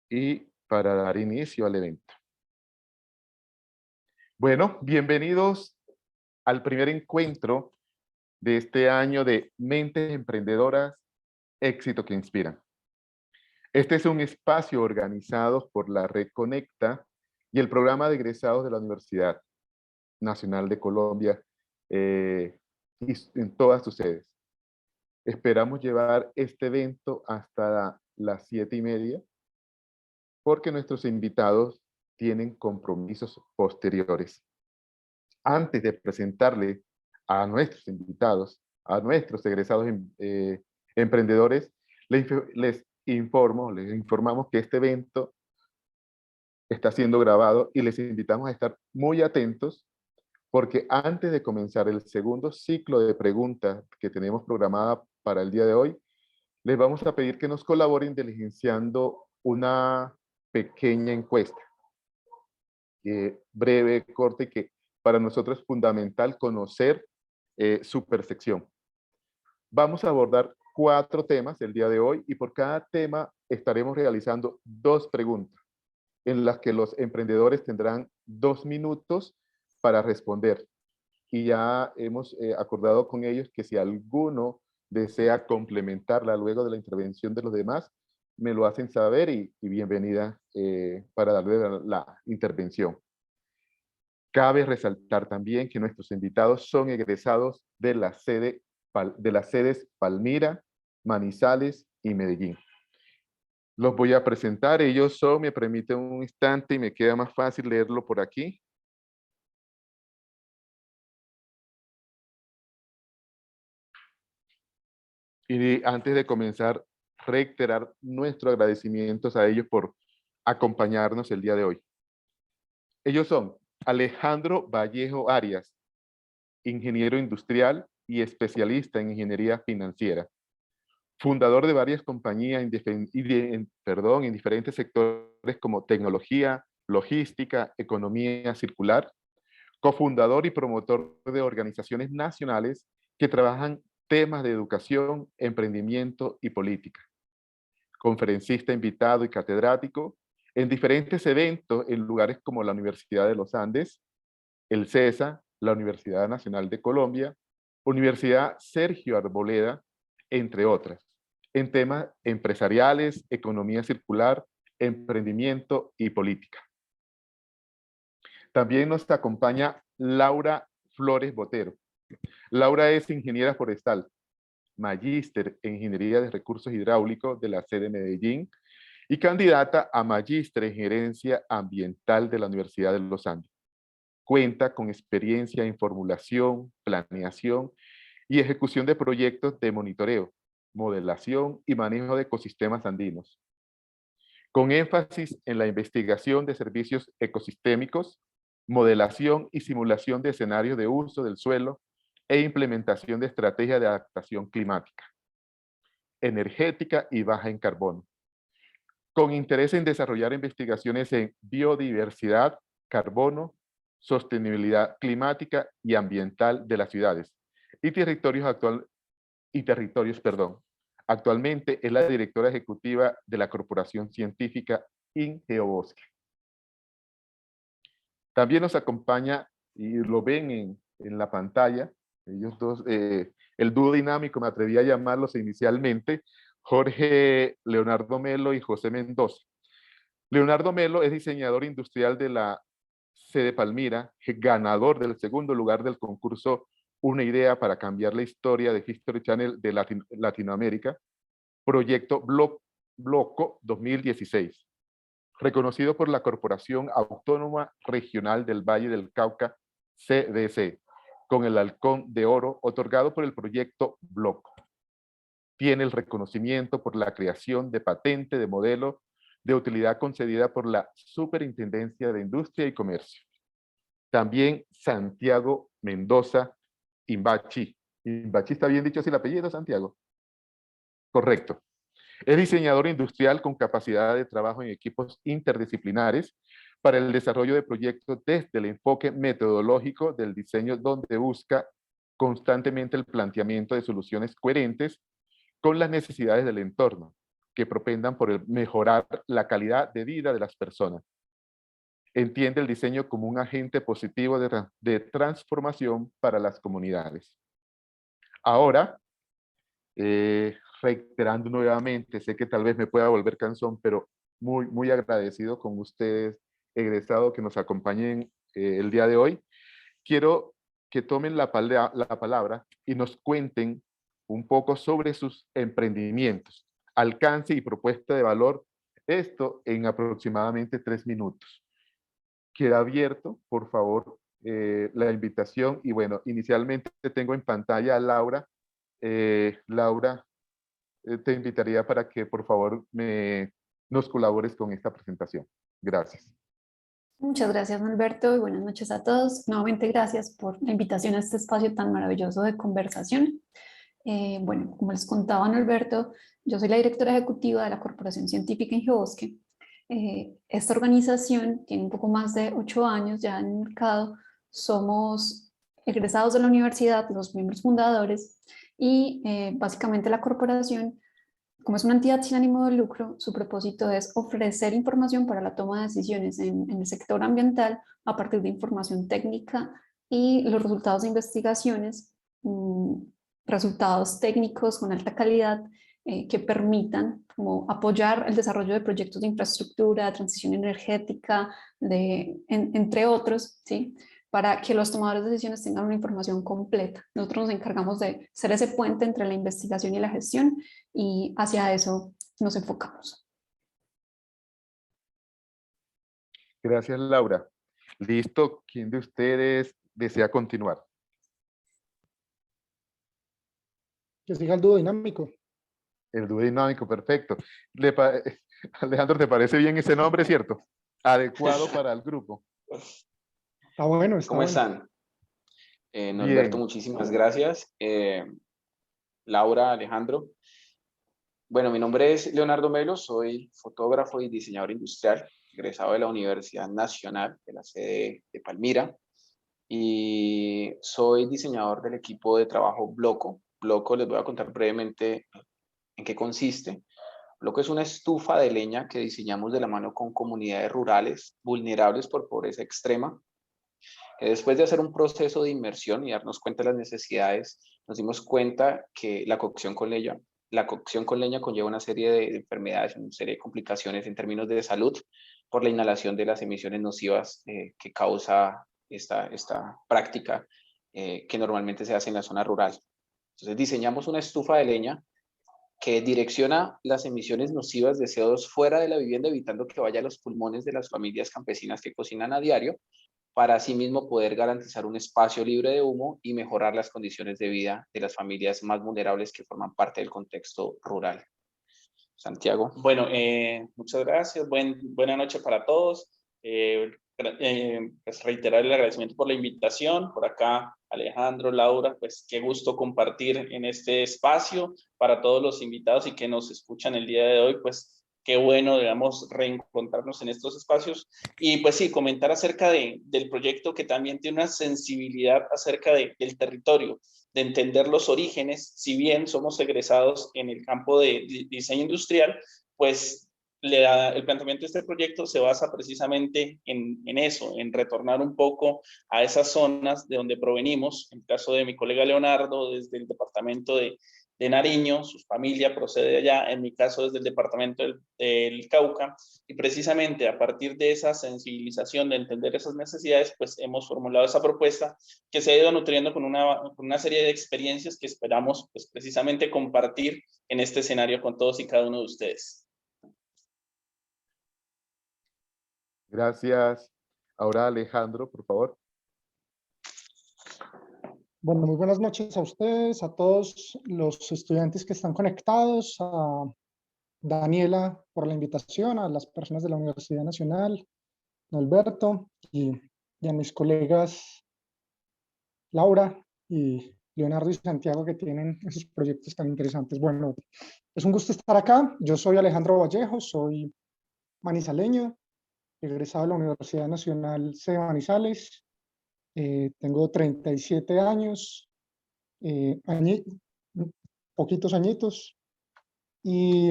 y para dar inicio al evento. Bueno, bienvenidos al primer encuentro de este año de Mentes Emprendedoras, Éxito que Inspira. Este es un espacio organizado por la Red Conecta y el programa de egresados de la Universidad Nacional de Colombia y en todas sus sedes. Esperamos llevar este evento hasta las 7:30 porque nuestros invitados tienen compromisos posteriores. Antes de presentarle a nuestros invitados, a nuestros egresados emprendedores, les informamos que este evento está siendo grabado y les invitamos a estar muy atentos porque antes de comenzar el segundo ciclo de preguntas que tenemos programada para el día de hoy, les vamos a pedir que nos colaboren diligenciando una pequeña encuesta, breve, corta y que para nosotros es fundamental conocer su percepción. Vamos a abordar 4 temas el día de hoy y por cada tema estaremos realizando 2 preguntas en las que los emprendedores tendrán 2 minutos para responder. Y ya hemos acordado con ellos que si alguno desea complementarla luego de la intervención de los demás, me lo hacen saber y bienvenida para darle la intervención. Cabe resaltar también que nuestros invitados son egresados de las sedes Palmira, Manizales y Medellín. Los voy a presentar, ellos son, me permiten un instante y me queda más fácil leerlo por aquí. Y antes de comenzar, reiterar nuestros agradecimientos a ellos por acompañarnos el día de hoy. Ellos son Alejandro Vallejo Arias, ingeniero industrial y especialista en ingeniería financiera, fundador de varias compañías en diferentes sectores como tecnología, logística, economía circular, cofundador y promotor de organizaciones nacionales que trabajan temas de educación, emprendimiento y política. Conferencista invitado y catedrático en diferentes eventos en lugares como la Universidad de los Andes, el CESA, la Universidad Nacional de Colombia, Universidad Sergio Arboleda, entre otras, en temas empresariales, economía circular, emprendimiento y política. También nos acompaña Laura Flores Botero. Laura es ingeniera forestal, magíster en Ingeniería de Recursos Hidráulicos de la sede Medellín y candidata a magíster en Gerencia Ambiental de la Universidad de los Andes. Cuenta con experiencia en formulación, planeación y ejecución de proyectos de monitoreo, modelación y manejo de ecosistemas andinos, con énfasis en la investigación de servicios ecosistémicos, modelación y simulación de escenarios de uso del suelo e implementación de estrategias de adaptación climática, energética y baja en carbono, con interés en desarrollar investigaciones en biodiversidad, carbono, sostenibilidad climática y ambiental de las ciudades y territorios. Actualmente es la directora ejecutiva de la corporación científica InGeoBosque. También nos acompaña, y lo ven en la pantalla, ellos dos, el dúo dinámico, me atreví a llamarlos inicialmente, Jorge Leonardo Melo y José Mendoza. Leonardo Melo es diseñador industrial de la sede Palmira, ganador del segundo lugar del concurso Una idea para cambiar la historia de History Channel de Latinoamérica, proyecto Bloco 2016, reconocido por la Corporación Autónoma Regional del Valle del Cauca, CDC, con el Halcón de Oro otorgado por el proyecto Bloco. Tiene el reconocimiento por la creación de patente de modelo de utilidad concedida por la Superintendencia de Industria y Comercio. También Santiago Mendoza Imbachi. Imbachi, ¿está bien dicho así el apellido, Santiago? Correcto. Es diseñador industrial con capacidad de trabajo en equipos interdisciplinares para el desarrollo de proyectos desde el enfoque metodológico del diseño, donde busca constantemente el planteamiento de soluciones coherentes con las necesidades del entorno, que propendan por mejorar la calidad de vida de las personas. Entiende el diseño como un agente positivo de transformación para las comunidades. Ahora, reiterando nuevamente, sé que tal vez me pueda volver cansón, pero muy agradecido con ustedes, egresados, que nos acompañen el día de hoy. Quiero que tomen la palabra y nos cuenten un poco sobre sus emprendimientos, alcance y propuesta de valor, esto en aproximadamente 3 minutos. Queda abierto, por favor, la invitación. Y bueno, inicialmente tengo en pantalla a Laura. Laura, te invitaría para que por favor nos colabores con esta presentación. Gracias. Muchas gracias, Alberto, y buenas noches a todos. Nuevamente, gracias por la invitación a este espacio tan maravilloso de conversación. Bueno, como les contaba Alberto, yo soy la directora ejecutiva de la Corporación Científica Ingebosque. Esta organización tiene un poco más de 8 años ya en el mercado. Somos egresados de la universidad, los miembros fundadores, y básicamente la corporación, como es una entidad sin ánimo de lucro, su propósito es ofrecer información para la toma de decisiones en el sector ambiental a partir de información técnica y los resultados de investigaciones, resultados técnicos con alta calidad que permitan como apoyar el desarrollo de proyectos de infraestructura, de transición energética, entre otros, ¿sí? Para que los tomadores de decisiones tengan una información completa. Nosotros nos encargamos de ser ese puente entre la investigación y la gestión, y hacia eso nos enfocamos. Gracias, Laura. Listo. ¿Quién de ustedes desea continuar? Que siga el dúo dinámico. El dúo dinámico, perfecto. Alejandro, ¿te parece bien ese nombre, cierto? Adecuado para el grupo. Está bueno, está ¿Cómo bueno. están? Norberto, Bien. muchísimas gracias. Laura, Alejandro. Bueno, mi nombre es Leonardo Melo, soy fotógrafo y diseñador industrial, egresado de la Universidad Nacional de la sede de Palmira, y soy diseñador del equipo de trabajo Bloco. Bloco, les voy a contar brevemente en qué consiste. Bloco es una estufa de leña que diseñamos de la mano con comunidades rurales vulnerables por pobreza extrema. Después de hacer un proceso de inmersión y darnos cuenta de las necesidades, nos dimos cuenta que la cocción con leña conlleva una serie de enfermedades, una serie de complicaciones en términos de salud por la inhalación de las emisiones nocivas que causa esta práctica que normalmente se hace en la zona rural. Entonces diseñamos una estufa de leña que direcciona las emisiones nocivas de CO2 fuera de la vivienda, evitando que vaya a los pulmones de las familias campesinas que cocinan a diario, para asimismo poder garantizar un espacio libre de humo y mejorar las condiciones de vida de las familias más vulnerables que forman parte del contexto rural. Santiago. Bueno, muchas gracias. Buena noche para todos. Pues reiterar el agradecimiento por la invitación. Por acá, Alejandro, Laura, pues qué gusto compartir en este espacio para todos los invitados y que nos escuchan el día de hoy, pues qué bueno, digamos, reencontrarnos en estos espacios y pues sí, comentar acerca del proyecto que también tiene una sensibilidad acerca del territorio, de entender los orígenes. Si bien somos egresados en el campo de diseño industrial, pues el planteamiento de este proyecto se basa precisamente en eso, en retornar un poco a esas zonas de donde provenimos. En el caso de mi colega Leonardo, desde el departamento de Nariño, su familia procede de allá, en mi caso desde el departamento del Cauca, y precisamente a partir de esa sensibilización, de entender esas necesidades, pues hemos formulado esa propuesta que se ha ido nutriendo con una serie de experiencias que esperamos pues precisamente compartir en este escenario con todos y cada uno de ustedes. Gracias. Ahora Alejandro, por favor. Bueno, muy buenas noches a ustedes, a todos los estudiantes que están conectados, a Daniela por la invitación, a las personas de la Universidad Nacional, a Alberto y a mis colegas Laura y Leonardo y Santiago, que tienen esos proyectos tan interesantes. Bueno, es un gusto estar acá. Yo soy Alejandro Vallejo, soy manizaleño, egresado de la Universidad Nacional C. Manizales. Tengo 37 años, poquitos añitos, y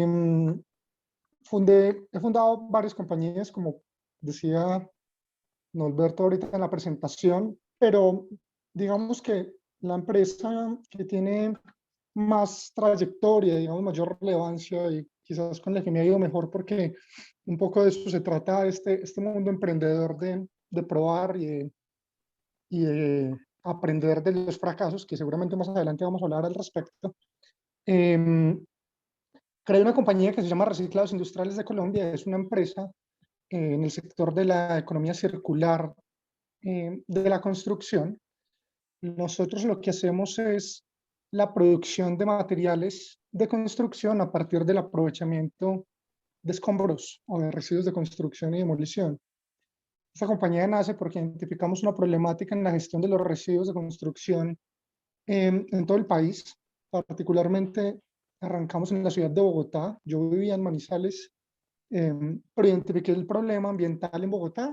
he fundado varias compañías, como decía Norberto ahorita en la presentación, pero digamos que la empresa que tiene más trayectoria, digamos, mayor relevancia y quizás con la que me ha ido mejor, porque un poco de eso se trata este mundo emprendedor de probar y de aprender de los fracasos, que seguramente más adelante vamos a hablar al respecto. Creé una compañía que se llama Reciclados Industriales de Colombia. Es una empresa en el sector de la economía circular de la construcción. Nosotros lo que hacemos es la producción de materiales de construcción a partir del aprovechamiento de escombros o de residuos de construcción y demolición. Esta compañía nace porque identificamos una problemática en la gestión de los residuos de construcción en todo el país. Particularmente arrancamos en la ciudad de Bogotá. Yo vivía en Manizales, pero identifiqué el problema ambiental en Bogotá.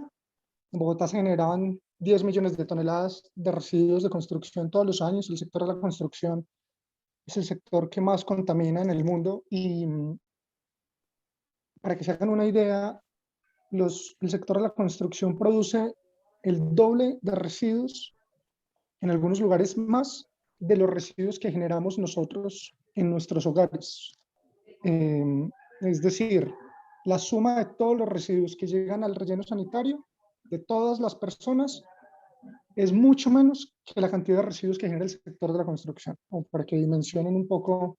En Bogotá se generaban 10 millones de toneladas de residuos de construcción todos los años. El sector de la construcción es el sector que más contamina en el mundo y para que se hagan una idea, el sector de la construcción produce el doble de residuos, en algunos lugares más, de los residuos que generamos nosotros en nuestros hogares. Es decir, la suma de todos los residuos que llegan al relleno sanitario de todas las personas es mucho menos que la cantidad de residuos que genera el sector de la construcción, o para que dimensionen un poco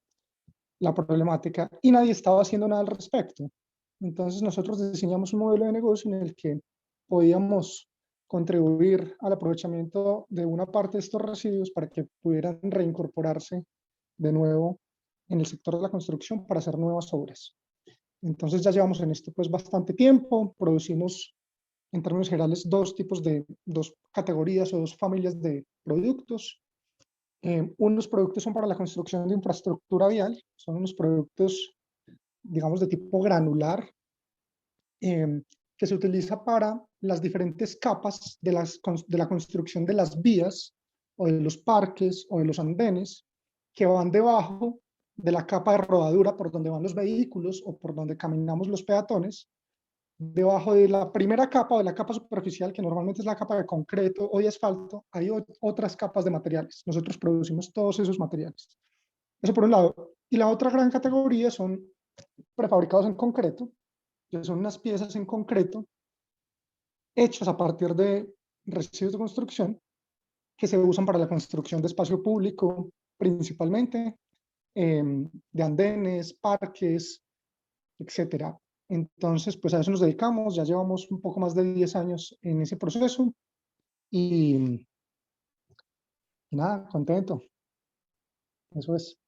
la problemática, y nadie estaba haciendo nada al respecto. Entonces nosotros diseñamos un modelo de negocio en el que podíamos contribuir al aprovechamiento de una parte de estos residuos para que pudieran reincorporarse de nuevo en el sector de la construcción para hacer nuevas obras. Entonces ya llevamos en esto pues bastante tiempo. Producimos en términos generales dos categorías o dos familias de productos. Unos productos son para la construcción de infraestructura vial, son unos productos, digamos, de tipo granular, que se utiliza para las diferentes capas de la construcción de las vías o de los parques o de los andenes que van debajo de la capa de rodadura por donde van los vehículos o por donde caminamos los peatones. Debajo de la primera capa o de la capa superficial, que normalmente es la capa de concreto o de asfalto, hay otras capas de materiales. Nosotros producimos todos esos materiales. Eso por un lado. Y la otra gran categoría son prefabricados en concreto, que son unas piezas en concreto hechas a partir de residuos de construcción que se usan para la construcción de espacio público, principalmente, de andenes, parques, etcétera. Entonces, pues a eso nos dedicamos. Ya llevamos un poco más de 10 años en ese proceso y nada, contento. Eso es.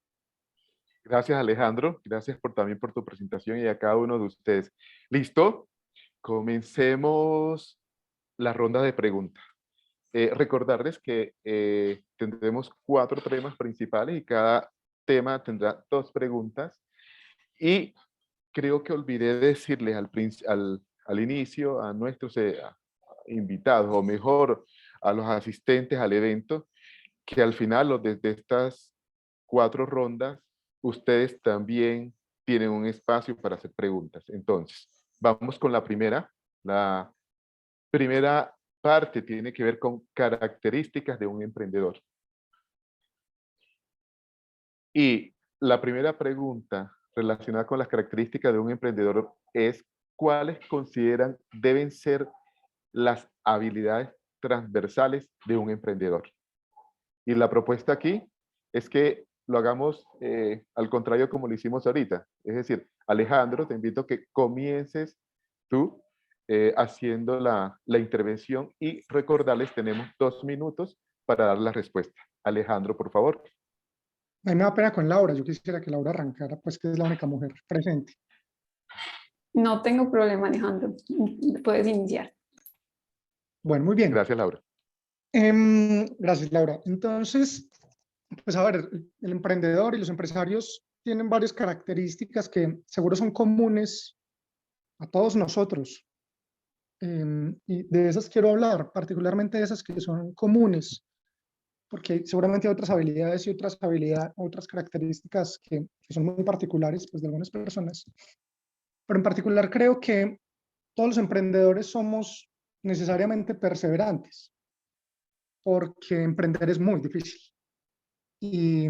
Gracias, Alejandro. Gracias también por tu presentación y a cada uno de ustedes. ¿Listo? Comencemos la ronda de preguntas. Recordarles que tendremos 4 temas principales y cada tema tendrá 2 preguntas. Y creo que olvidé decirles al inicio a nuestros invitados, o mejor, a los asistentes al evento, que al final, desde estas 4 rondas, ustedes también tienen un espacio para hacer preguntas. Entonces, vamos con la primera. La primera parte tiene que ver con características de un emprendedor. Y la primera pregunta relacionada con las características de un emprendedor es: ¿cuáles consideran deben ser las habilidades transversales de un emprendedor? Y la propuesta aquí es que lo hagamos al contrario como lo hicimos ahorita. Es decir, Alejandro, te invito a que comiences tú haciendo la intervención y recordarles, tenemos 2 minutos para dar la respuesta. Alejandro, por favor. A mí me da pena con Laura. Yo quisiera que Laura arrancara, pues que es la única mujer presente. No tengo problema, Alejandro. Puedes iniciar. Bueno, muy bien. Gracias, Laura. Gracias, Laura. Entonces, pues a ver, el emprendedor y los empresarios tienen varias características que seguro son comunes a todos nosotros. Y de esas quiero hablar, particularmente de esas que son comunes, porque seguramente hay otras habilidades y otras características que son muy particulares, pues, de algunas personas. pero en particular creo que todos los emprendedores somos necesariamente perseverantes, porque emprender es muy difícil y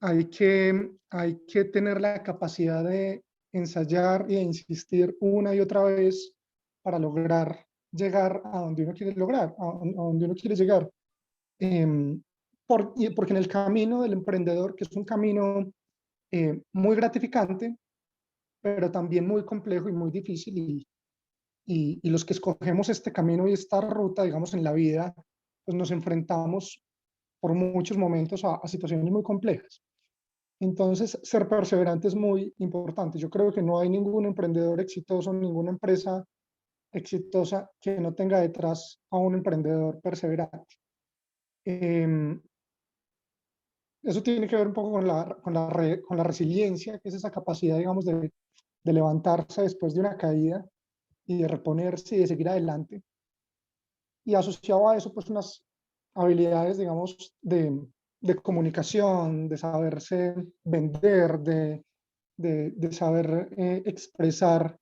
hay que tener la capacidad de ensayar y de insistir una y otra vez para lograr llegar a donde uno quiere lograr, a donde uno quiere llegar. Porque en el camino del emprendedor, que es un camino muy gratificante, pero también muy complejo y muy difícil, y los que escogemos este camino y esta ruta, digamos, en la vida, pues nos enfrentamos por muchos momentos a situaciones muy complejas. Entonces, ser perseverante es muy importante. Yo creo que no hay ningún emprendedor exitoso, ninguna empresa exitosa que no tenga detrás a un emprendedor perseverante. Eso tiene que ver un poco con la resiliencia, que es esa capacidad, digamos, de levantarse después de una caída y de reponerse y de seguir adelante. Y asociado a eso, pues unas habilidades, digamos, de comunicación, de saberse vender, de saber expresar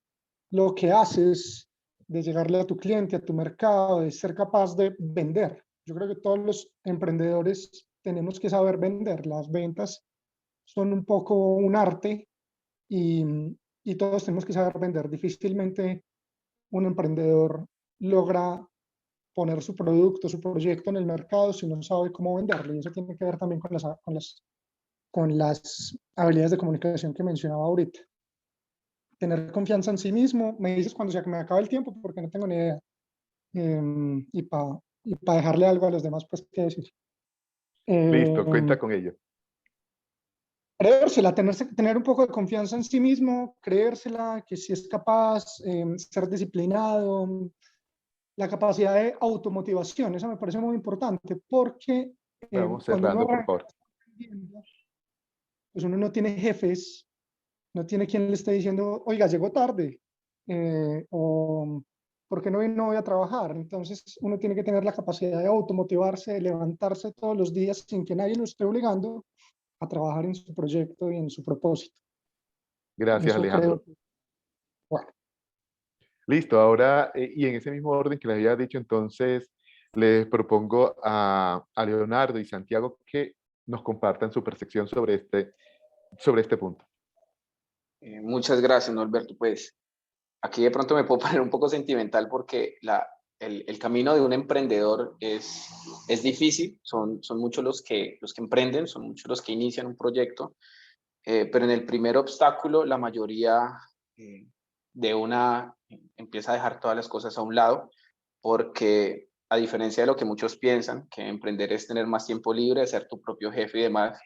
lo que haces, de llegarle a tu cliente, a tu mercado, de ser capaz de vender. Yo creo que todos los emprendedores tenemos que saber vender. Las ventas son un poco un arte y, y todos tenemos que saber vender. Difícilmente un emprendedor logra poner su producto, su proyecto en el mercado si no sabe cómo venderlo. Y eso tiene que ver también con las habilidades de comunicación que mencionaba ahorita. Tener confianza en sí mismo. Me dices cuando se me acaba el tiempo porque no tengo ni idea. Y para dejarle algo a los demás, pues, ¿qué decir? Listo, cuenta con ello. Creérsela, tener un poco de confianza en sí mismo, creérsela, que si es capaz, ser disciplinado, la capacidad de automotivación, esa me parece muy importante, porque Vamos cuando uno cerrando, por arranca favor. pues uno no tiene jefes, no tiene quien le esté diciendo, oiga, llegó tarde, o ¿por qué no voy a trabajar? Entonces uno tiene que tener la capacidad de automotivarse, de levantarse todos los días sin que nadie lo esté obligando a trabajar en su proyecto y en su propósito. Gracias, Eso Alejandro. creo. Bueno, Listo, ahora, y en ese mismo orden que les había dicho, entonces les propongo a Leonardo y Santiago que nos compartan su percepción sobre este punto. Muchas gracias, Norberto. Pues aquí de pronto me puedo poner un poco sentimental porque el camino de un emprendedor es difícil, son muchos los que emprenden, son muchos los que inician un proyecto, pero en el primer obstáculo la mayoría empieza a dejar todas las cosas a un lado, porque a diferencia de lo que muchos piensan, que emprender es tener más tiempo libre, ser tu propio jefe y demás,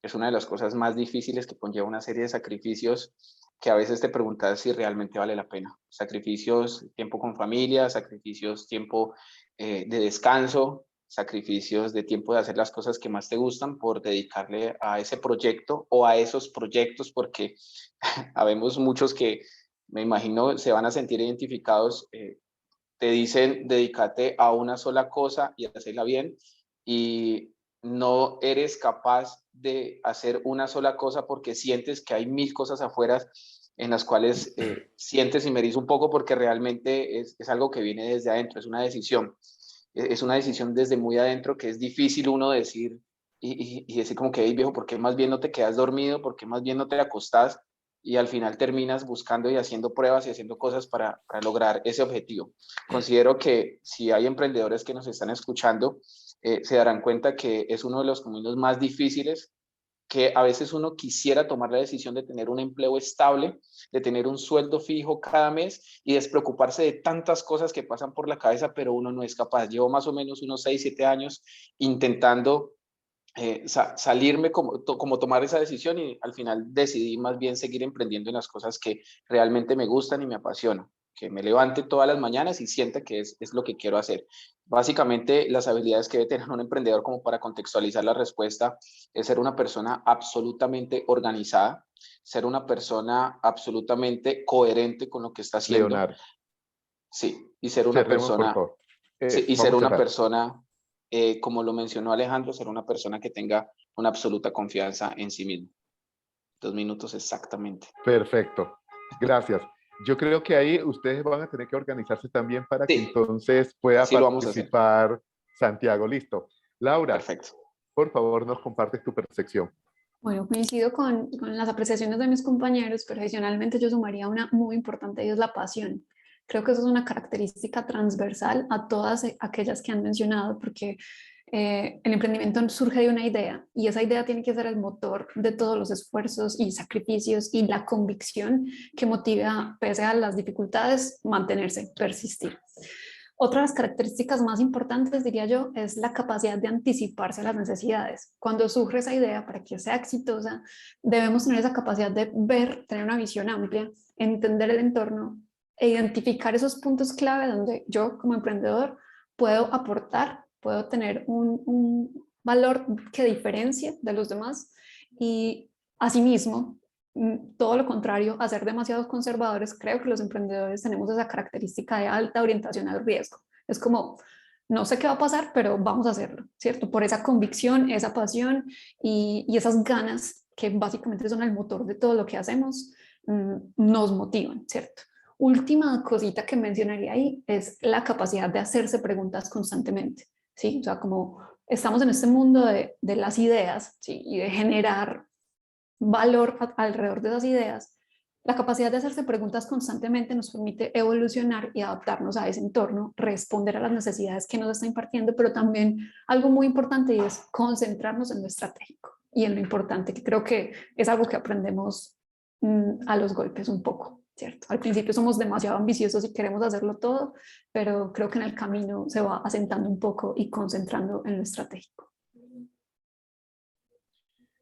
es una de las cosas más difíciles que conlleva una serie de sacrificios que a veces te preguntas si realmente vale la pena. Sacrificios, tiempo con familia, sacrificios, tiempo de descanso, sacrificios de tiempo de hacer las cosas que más te gustan por dedicarle a ese proyecto o a esos proyectos, porque habemos muchos que me imagino se van a sentir identificados. Te dicen dedícate a una sola cosa y hacerla bien, y no eres capaz de hacer una sola cosa porque sientes que hay 1000 cosas afuera en las cuales sientes y me erizo un poco, porque realmente es algo que viene desde adentro, es una decisión. Es una decisión desde muy adentro que es difícil uno decir y decir como que, hey, viejo, ¿por qué más bien no te quedas dormido? ¿Por qué más bien no te acostás? Y al final terminas buscando y haciendo pruebas y haciendo cosas para lograr ese objetivo. Considero que si hay emprendedores que nos están escuchando, se darán cuenta que es uno de los caminos más difíciles, que a veces uno quisiera tomar la decisión de tener un empleo estable, de tener un sueldo fijo cada mes y despreocuparse de tantas cosas que pasan por la cabeza, pero uno no es capaz. Llevo más o menos unos 6, 7 años intentando salirme, como tomar esa decisión, y al final decidí más bien seguir emprendiendo en las cosas que realmente me gustan y me apasionan, que me levante todas las mañanas y sienta que es lo que quiero hacer. Básicamente, las habilidades que debe tener un emprendedor, como para contextualizar la respuesta, es ser una persona absolutamente organizada, ser una persona absolutamente coherente con lo que está haciendo. Leonardo, Sí, y ser una cerremos, por persona, favor. sí, y ser Vamos una cerrando. persona, como lo mencionó Alejandro, ser una persona que tenga una absoluta confianza en sí mismo. 2 minutos exactamente. Perfecto. Gracias. Yo creo que ahí ustedes van a tener que organizarse también para que Sí, entonces pueda así lo vamos a hacer. participar Santiago. Listo. Laura, Perfecto. por favor, nos compartes tu percepción. Bueno, coincido con las apreciaciones de mis compañeros, pero adicionalmente yo sumaría una muy importante y es la pasión. Creo que eso es una característica transversal a todas aquellas que han mencionado, porque el emprendimiento surge de una idea y esa idea tiene que ser el motor de todos los esfuerzos y sacrificios y la convicción que motiva, pese a las dificultades, mantenerse, persistir. Otra de las características más importantes, diría yo, es la capacidad de anticiparse a las necesidades. Cuando surge esa idea, para que sea exitosa, debemos tener esa capacidad de ver, tener una visión amplia, entender el entorno e identificar esos puntos clave donde yo como emprendedor puedo aportar, puedo tener un valor que diferencie de los demás y asimismo todo lo contrario, a ser demasiado conservadores. Creo que los emprendedores tenemos esa característica de alta orientación al riesgo. Es como, no sé qué va a pasar, pero vamos a hacerlo, ¿cierto? Por esa convicción, esa pasión y esas ganas que básicamente son el motor de todo lo que hacemos, nos motivan, ¿cierto? Última cosita que mencionaría ahí es la capacidad de hacerse preguntas constantemente, ¿sí? O sea, como estamos en este mundo de las ideas, ¿sí? Y de generar valor alrededor de esas ideas, la capacidad de hacerse preguntas constantemente nos permite evolucionar y adaptarnos a ese entorno, responder a las necesidades que nos está impartiendo, pero también algo muy importante y es concentrarnos en lo estratégico y en lo importante, que creo que es algo que aprendemos a los golpes un poco, ¿cierto? Al principio somos demasiado ambiciosos y queremos hacerlo todo, pero creo que en el camino se va asentando un poco y concentrando en lo estratégico.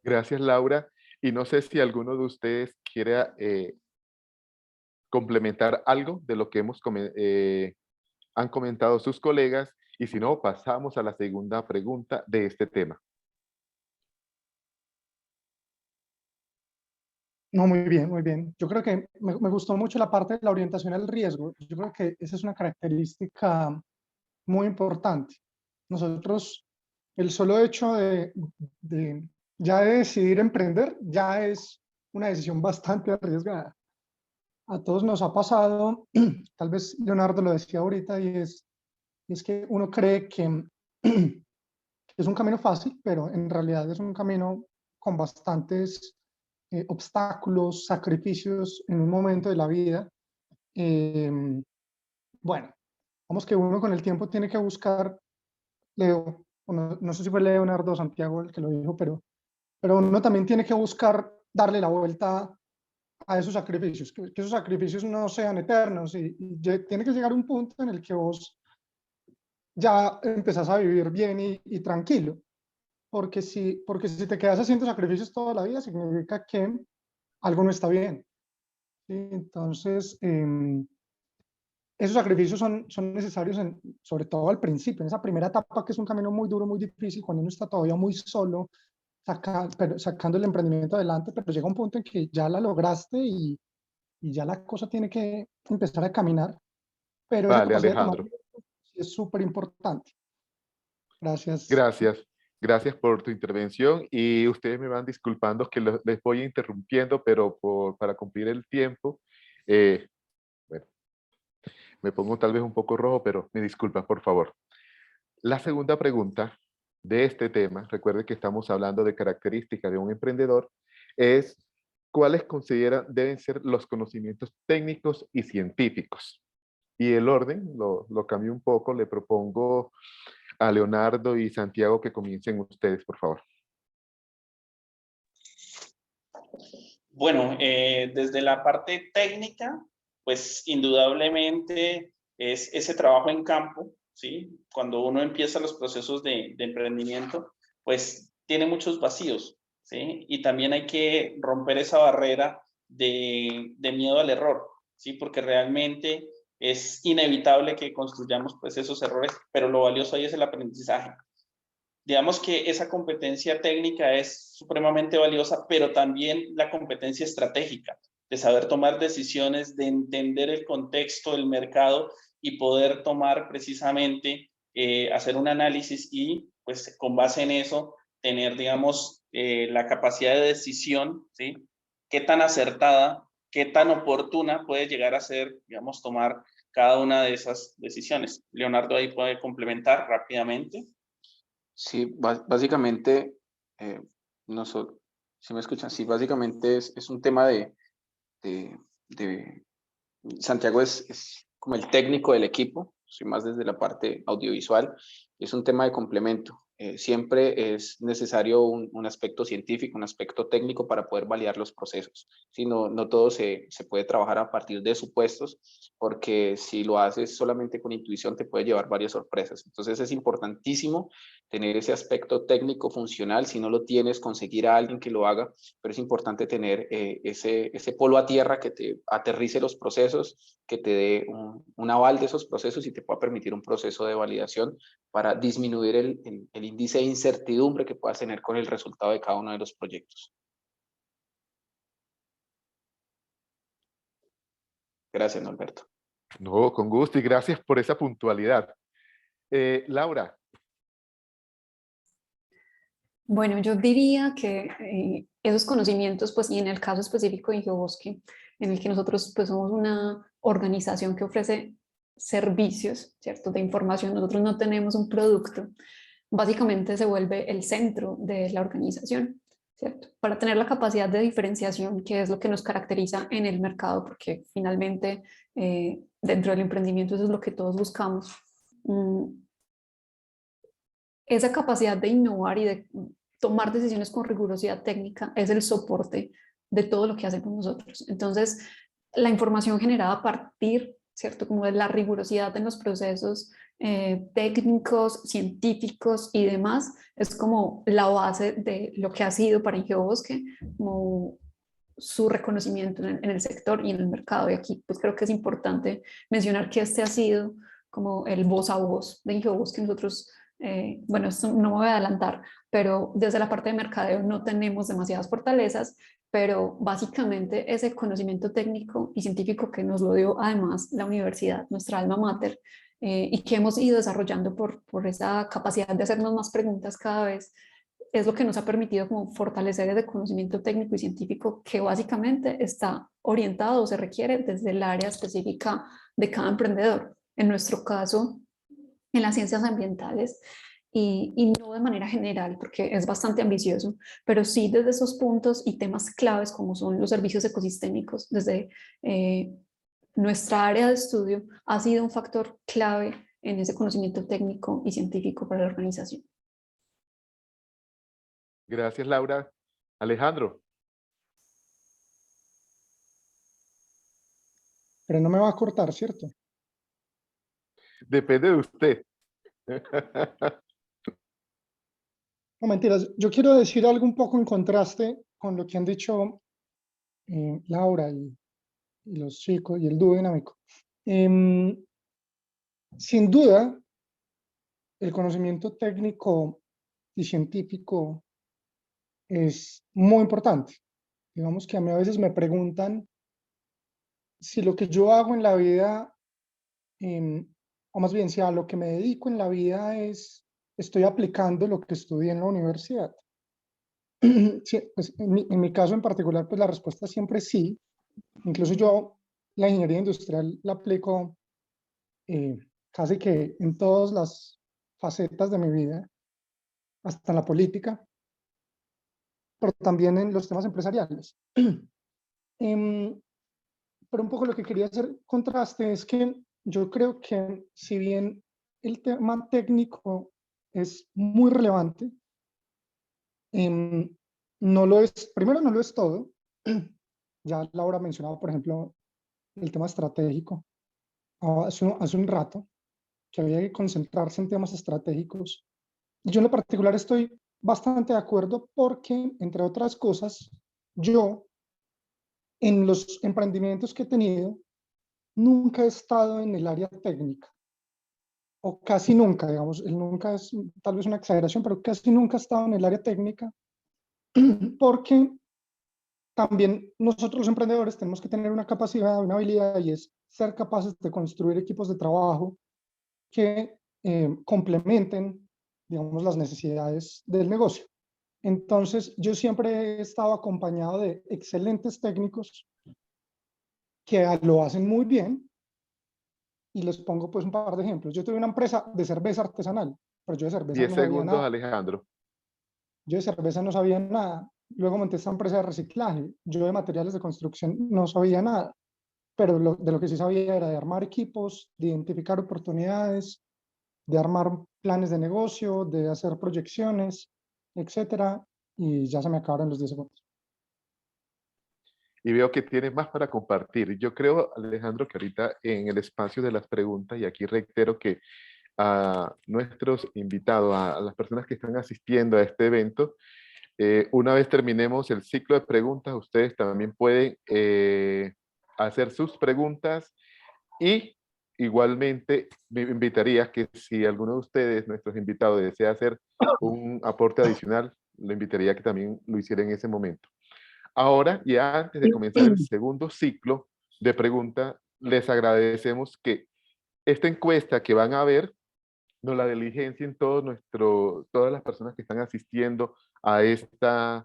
Gracias, Laura. Y no sé si alguno de ustedes quiera complementar algo de lo que han comentado sus colegas, y si no, pasamos a la segunda pregunta de este tema. No, muy bien, muy bien. Yo creo que me gustó mucho la parte de la orientación al riesgo. Yo creo que esa es una característica muy importante. Nosotros, el solo hecho ya de decidir emprender, ya es una decisión bastante arriesgada. A todos nos ha pasado, tal vez Leonardo lo decía ahorita, y es que uno cree que es un camino fácil, pero en realidad es un camino con bastantes obstáculos, sacrificios en un momento de la vida. Bueno, vamos que uno con el tiempo tiene que buscar, Leo, no sé si fue Leonardo o Santiago el que lo dijo, pero uno también tiene que buscar darle la vuelta a esos sacrificios, que esos sacrificios no sean eternos y tiene que llegar un punto en el que vos ya empezás a vivir bien y tranquilo, porque si te quedas haciendo sacrificios toda la vida significa que algo no está bien. ¿Sí? Entonces, esos sacrificios son necesarios, sobre todo al principio, en esa primera etapa que es un camino muy duro, muy difícil, cuando uno está todavía muy solo, sacando el emprendimiento adelante, pero llega un punto en que ya la lograste y ya la cosa tiene que empezar a caminar, pero esa Vale, capacidad de tomar Alejandro. es súper importante. Gracias. Gracias. Gracias por tu intervención, y ustedes me van disculpando que les voy interrumpiendo, pero para cumplir el tiempo, bueno, me pongo tal vez un poco rojo, pero me disculpas, por favor. La segunda pregunta de este tema, recuerde que estamos hablando de características de un emprendedor, es ¿cuáles consideran deben ser los conocimientos técnicos y científicos? Y el orden lo cambio un poco, le propongo a Leonardo y Santiago que comiencen ustedes, por favor. Bueno, desde la parte técnica, pues indudablemente es ese trabajo en campo, ¿sí? Cuando uno empieza los procesos de emprendimiento, pues tiene muchos vacíos, ¿sí? Y también hay que romper esa barrera de miedo al error, ¿sí? Porque realmente es inevitable que construyamos pues esos errores, pero lo valioso ahí es el aprendizaje. Digamos que esa competencia técnica es supremamente valiosa, pero también la competencia estratégica, de saber tomar decisiones, de entender el contexto del mercado y poder tomar precisamente, hacer un análisis y pues con base en eso tener, digamos, la capacidad de decisión, ¿sí? Qué tan acertada, qué tan oportuna puede llegar a ser, digamos, tomar cada una de esas decisiones. Leonardo ahí puede complementar rápidamente. Sí, básicamente, si me escuchan, sí, básicamente es un tema de Santiago es como el técnico del equipo, soy más desde la parte audiovisual, es un tema de complemento. Siempre es necesario un aspecto científico, un aspecto técnico para poder validar los procesos. Si no, no todo se puede trabajar a partir de supuestos, porque si lo haces solamente con intuición te puede llevar varias sorpresas. Entonces es importantísimo tener ese aspecto técnico funcional. Si no lo tienes, conseguir a alguien que lo haga, pero es importante tener ese polo a tierra que te aterrice los procesos, que te dé un aval de esos procesos y te pueda permitir un proceso de validación para disminuir el índice de incertidumbre que puedas tener con el resultado de cada uno de los proyectos. Gracias, Norberto. No, con gusto y gracias por esa puntualidad. Laura. Bueno, yo diría que esos conocimientos, pues, y en el caso específico de Ingeobosque, en el que nosotros pues somos una organización que ofrece servicios, ¿cierto?, de información, nosotros no tenemos un producto, básicamente se vuelve el centro de la organización, ¿cierto? Para tener la capacidad de diferenciación, que es lo que nos caracteriza en el mercado, porque finalmente dentro del emprendimiento eso es lo que todos buscamos. Esa capacidad de innovar y de tomar decisiones con rigurosidad técnica es el soporte de todo lo que hacemos nosotros. Entonces, la información generada a partir, ¿cierto?, como de la rigurosidad en los procesos técnicos, científicos y demás, es como la base de lo que ha sido para Ingeobosque como su reconocimiento en el sector y en el mercado. Y aquí pues creo que es importante mencionar que este ha sido como el voz a voz de Ingeobosque. Nosotros, bueno, esto no me voy a adelantar, pero desde la parte de mercadeo no tenemos demasiadas fortalezas, pero básicamente ese conocimiento técnico y científico que nos lo dio además la universidad, nuestra alma mater, y que hemos ido desarrollando por esa capacidad de hacernos más preguntas cada vez, es lo que nos ha permitido como fortalecer ese conocimiento técnico y científico que básicamente está orientado o se requiere desde el área específica de cada emprendedor. En nuestro caso, en las ciencias ambientales, y no de manera general, porque es bastante ambicioso, pero sí desde esos puntos y temas claves como son los servicios ecosistémicos, desde nuestra área de estudio ha sido un factor clave en ese conocimiento técnico y científico para la organización. Gracias, Laura. Alejandro. Pero no me va a cortar, ¿cierto? Depende de usted. No, mentiras. Yo quiero decir algo un poco en contraste con lo que han dicho Laura y los chicos y el dúo dinámico. Sin duda, el conocimiento técnico y científico es muy importante. Digamos que a mí a veces me preguntan si lo que yo hago en la vida, o más bien si a lo que me dedico en la vida estoy aplicando lo que estudié en la universidad. Sí, pues en mi caso en particular, pues la respuesta siempre es sí. Incluso yo la ingeniería industrial la aplico casi que en todas las facetas de mi vida, hasta en la política, pero también en los temas empresariales. Pero un poco lo que quería hacer contraste es que yo creo que si bien el tema técnico es muy relevante, no lo es, primero no lo es todo. Ya Laura mencionaba, por ejemplo, el tema estratégico hace un rato, que había que concentrarse en temas estratégicos. Yo en lo particular estoy bastante de acuerdo porque, entre otras cosas, yo en los emprendimientos que he tenido, nunca he estado en el área técnica, o casi nunca, digamos, el nunca es tal vez una exageración, pero casi nunca he estado en el área técnica, porque también nosotros los emprendedores tenemos que tener una capacidad, una habilidad, y es ser capaces de construir equipos de trabajo que complementen, digamos, las necesidades del negocio. Entonces, yo siempre he estado acompañado de excelentes técnicos que lo hacen muy bien, y les pongo pues un par de ejemplos. Yo tuve una empresa de cerveza artesanal, pero yo de cerveza 10 no sabía segundos, nada. Alejandro. Yo de cerveza no sabía nada. Luego monté esta empresa de reciclaje. Yo de materiales de construcción no sabía nada, pero de lo que sí sabía era de armar equipos, de identificar oportunidades, de armar planes de negocio, de hacer proyecciones, etcétera. Y ya se me acabaron los 10 segundos. Y veo que tienes más para compartir. Yo creo, Alejandro, que ahorita en el espacio de las preguntas, y aquí reitero que a nuestros invitados, a las personas que están asistiendo a este evento, una vez terminemos el ciclo de preguntas, ustedes también pueden hacer sus preguntas, y igualmente me invitaría que si alguno de ustedes, nuestros invitados, desea hacer un aporte adicional, lo invitaría a que también lo hiciera en ese momento. Ahora, ya antes de comenzar el segundo ciclo de preguntas, les agradecemos que esta encuesta que van a ver nos la diligencien todas las personas que están asistiendo a esta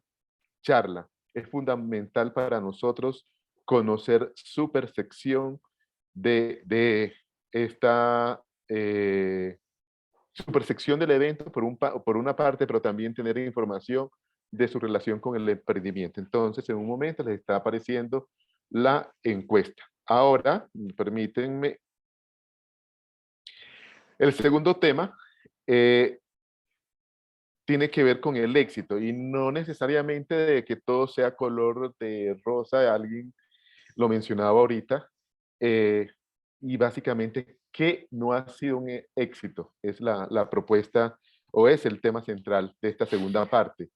charla. Es fundamental para nosotros conocer su percepción de esta su percepción del evento por una parte, pero también tener información de su relación con el emprendimiento. Entonces, en un momento les está apareciendo la encuesta. Ahora, permítanme, el segundo tema tiene que ver con el éxito, y no necesariamente de que todo sea color de rosa. Alguien lo mencionaba ahorita, y básicamente, ¿qué no ha sido un éxito? Es la propuesta, o es el tema central de esta segunda parte.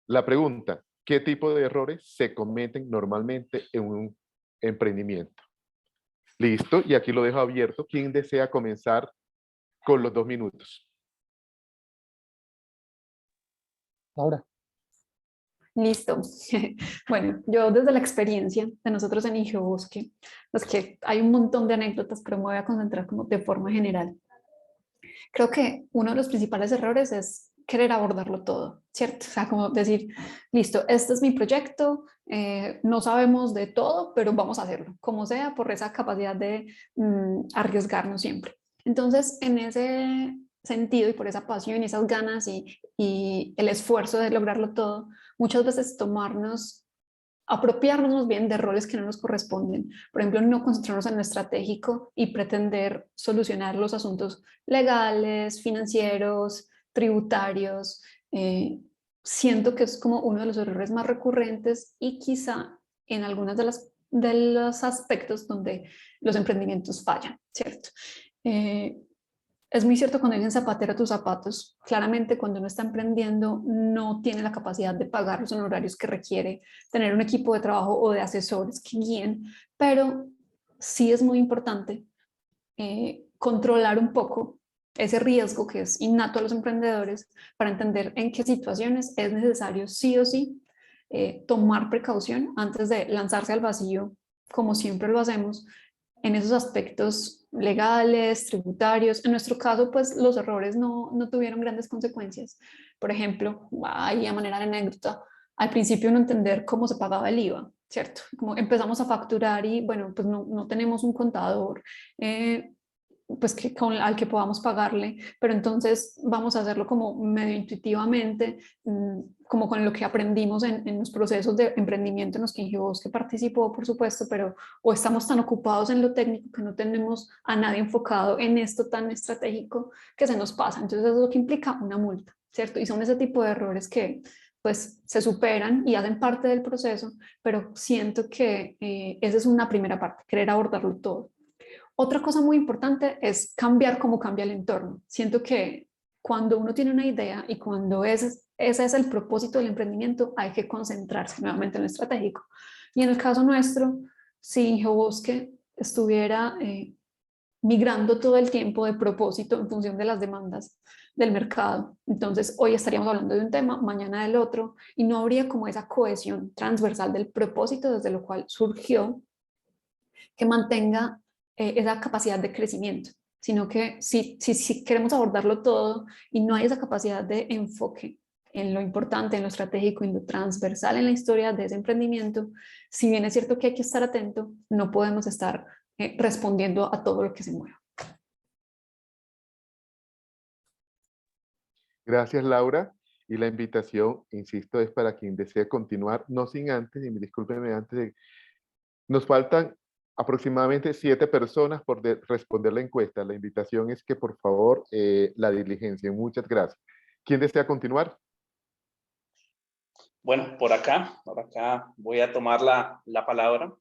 La pregunta: ¿qué tipo de errores se cometen normalmente en un emprendimiento? Listo, y aquí lo dejo abierto. ¿Quién desea comenzar con los 2 minutos? Laura. Listo. Bueno, yo desde la experiencia de nosotros en Ingeobosque, pues que hay un montón de anécdotas, pero me voy a concentrar como de forma general. Creo que uno de los principales errores es querer abordarlo todo, ¿cierto? O sea, como decir, listo, este es mi proyecto, no sabemos de todo, pero vamos a hacerlo, como sea, por esa capacidad de arriesgarnos siempre. Entonces, en ese sentido y por esa pasión y esas ganas y el esfuerzo de lograrlo todo, muchas veces apropiarnos más bien de roles que no nos corresponden. Por ejemplo, no concentrarnos en lo estratégico y pretender solucionar los asuntos legales, financieros, tributarios. Siento que es como uno de los errores más recurrentes y quizá en algunos de los aspectos donde los emprendimientos fallan, ¿cierto? Es muy cierto cuando dicen zapatero a tus zapatos. Claramente cuando uno está emprendiendo no tiene la capacidad de pagar los honorarios que requiere tener un equipo de trabajo o de asesores que guíen, pero sí es muy importante controlar un poco ese riesgo que es innato a los emprendedores para entender en qué situaciones es necesario sí o sí tomar precaución antes de lanzarse al vacío, como siempre lo hacemos, en esos aspectos legales, tributarios. En nuestro caso, pues los errores no tuvieron grandes consecuencias. Por ejemplo, ahí a manera de anécdota, al principio no entender cómo se pagaba el IVA, ¿cierto? Como empezamos a facturar y bueno, pues no tenemos un contador pues al que podamos pagarle, pero entonces vamos a hacerlo como medio intuitivamente, como con lo que aprendimos en los procesos de emprendimiento en los que Ingeobosque participó, por supuesto, pero o estamos tan ocupados en lo técnico que no tenemos a nadie enfocado en esto tan estratégico que se nos pasa. Entonces eso es lo que implica una multa, ¿cierto? Y son ese tipo de errores que pues se superan y hacen parte del proceso, pero siento que esa es una primera parte, querer abordarlo todo. Otra cosa muy importante es cambiar cómo cambia el entorno. Siento que cuando uno tiene una idea y cuando ese es el propósito del emprendimiento, hay que concentrarse nuevamente en lo estratégico. Y en el caso nuestro, si Ingeobosque estuviera migrando todo el tiempo de propósito en función de las demandas del mercado, entonces hoy estaríamos hablando de un tema, mañana del otro, y no habría como esa cohesión transversal del propósito desde lo cual surgió, que mantenga esa capacidad de crecimiento, sino que si queremos abordarlo todo y no hay esa capacidad de enfoque en lo importante, en lo estratégico, en lo transversal en la historia de ese emprendimiento, si bien es cierto que hay que estar atento, no podemos estar respondiendo a todo lo que se mueva. Gracias, Laura. Y la invitación, insisto, es para quien desee continuar, no sin antes, y discúlpeme antes de... Nos faltan aproximadamente 7 personas por responder la encuesta. La invitación es que, por favor, la diligencia. Muchas gracias. ¿Quién desea continuar? Bueno, por acá voy a tomar la palabra.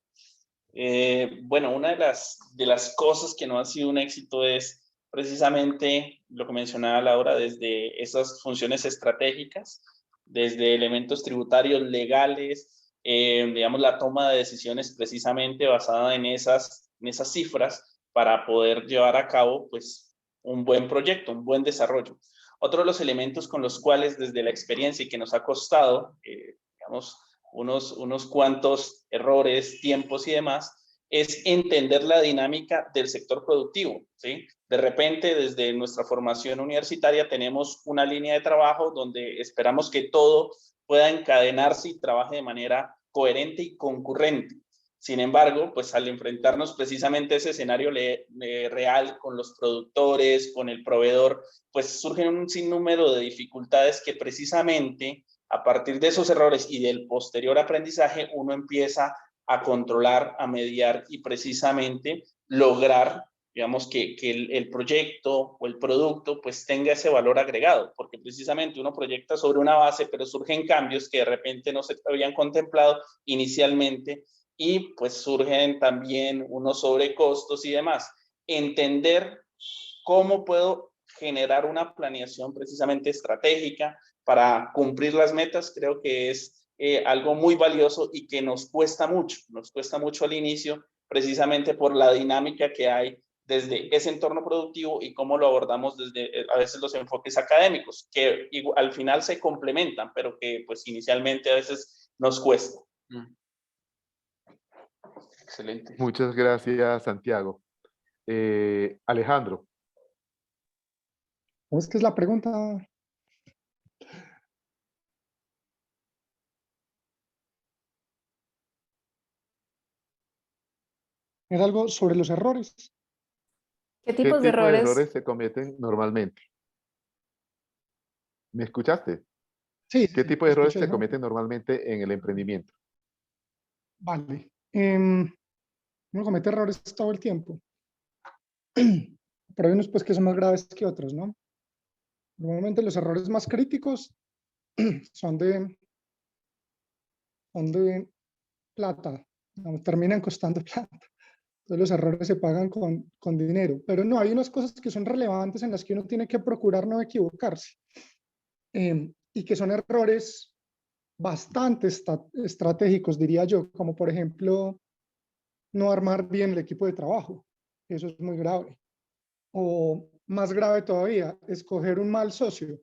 Bueno, una de las cosas que no ha sido un éxito es precisamente lo que mencionaba Laura, desde esas funciones estratégicas, desde elementos tributarios, legales, digamos, la toma de decisiones precisamente basada en esas cifras para poder llevar a cabo, pues, un buen proyecto, un buen desarrollo. Otro de los elementos con los cuales desde la experiencia y que nos ha costado, digamos, unos cuantos errores, tiempos y demás, es entender la dinámica del sector productivo, ¿sí? De repente, desde nuestra formación universitaria tenemos una línea de trabajo donde esperamos que todo pueda encadenarse y trabaje de manera coherente y concurrente. Sin embargo, pues al enfrentarnos precisamente a ese escenario real con los productores, con el proveedor, pues surgen un sinnúmero de dificultades que precisamente a partir de esos errores y del posterior aprendizaje, uno empieza a controlar, a mediar y precisamente lograr, digamos, que el proyecto o el producto pues tenga ese valor agregado, porque precisamente uno proyecta sobre una base, pero surgen cambios que de repente no se habían contemplado inicialmente y pues surgen también unos sobrecostos y demás. Entender cómo puedo generar una planeación precisamente estratégica para cumplir las metas, creo que es algo muy valioso y que nos cuesta mucho al inicio, precisamente por la dinámica que hay desde ese entorno productivo y cómo lo abordamos desde a veces los enfoques académicos, que al final se complementan, pero que pues inicialmente a veces nos cuesta. Excelente. Muchas gracias, Santiago. Alejandro. ¿Cómo es que es la pregunta? Era algo sobre los errores. ¿Qué ¿Qué tipos de tipo de errores? errores se cometen normalmente? ¿Me escuchaste? Sí, ¿Qué sí, tipo de errores escuché, se ¿no? cometen normalmente en el emprendimiento? Vale. Uno comete errores todo el tiempo. Pero hay unos pues que son más graves que otros, ¿no? Normalmente los errores más críticos son de plata, terminan costando plata. Entonces los errores se pagan con dinero. Pero no, hay unas cosas que son relevantes en las que uno tiene que procurar no equivocarse. Y que son errores bastante estratégicos, diría yo, como por ejemplo no armar bien el equipo de trabajo. Eso es muy grave. O más grave todavía, escoger un mal socio.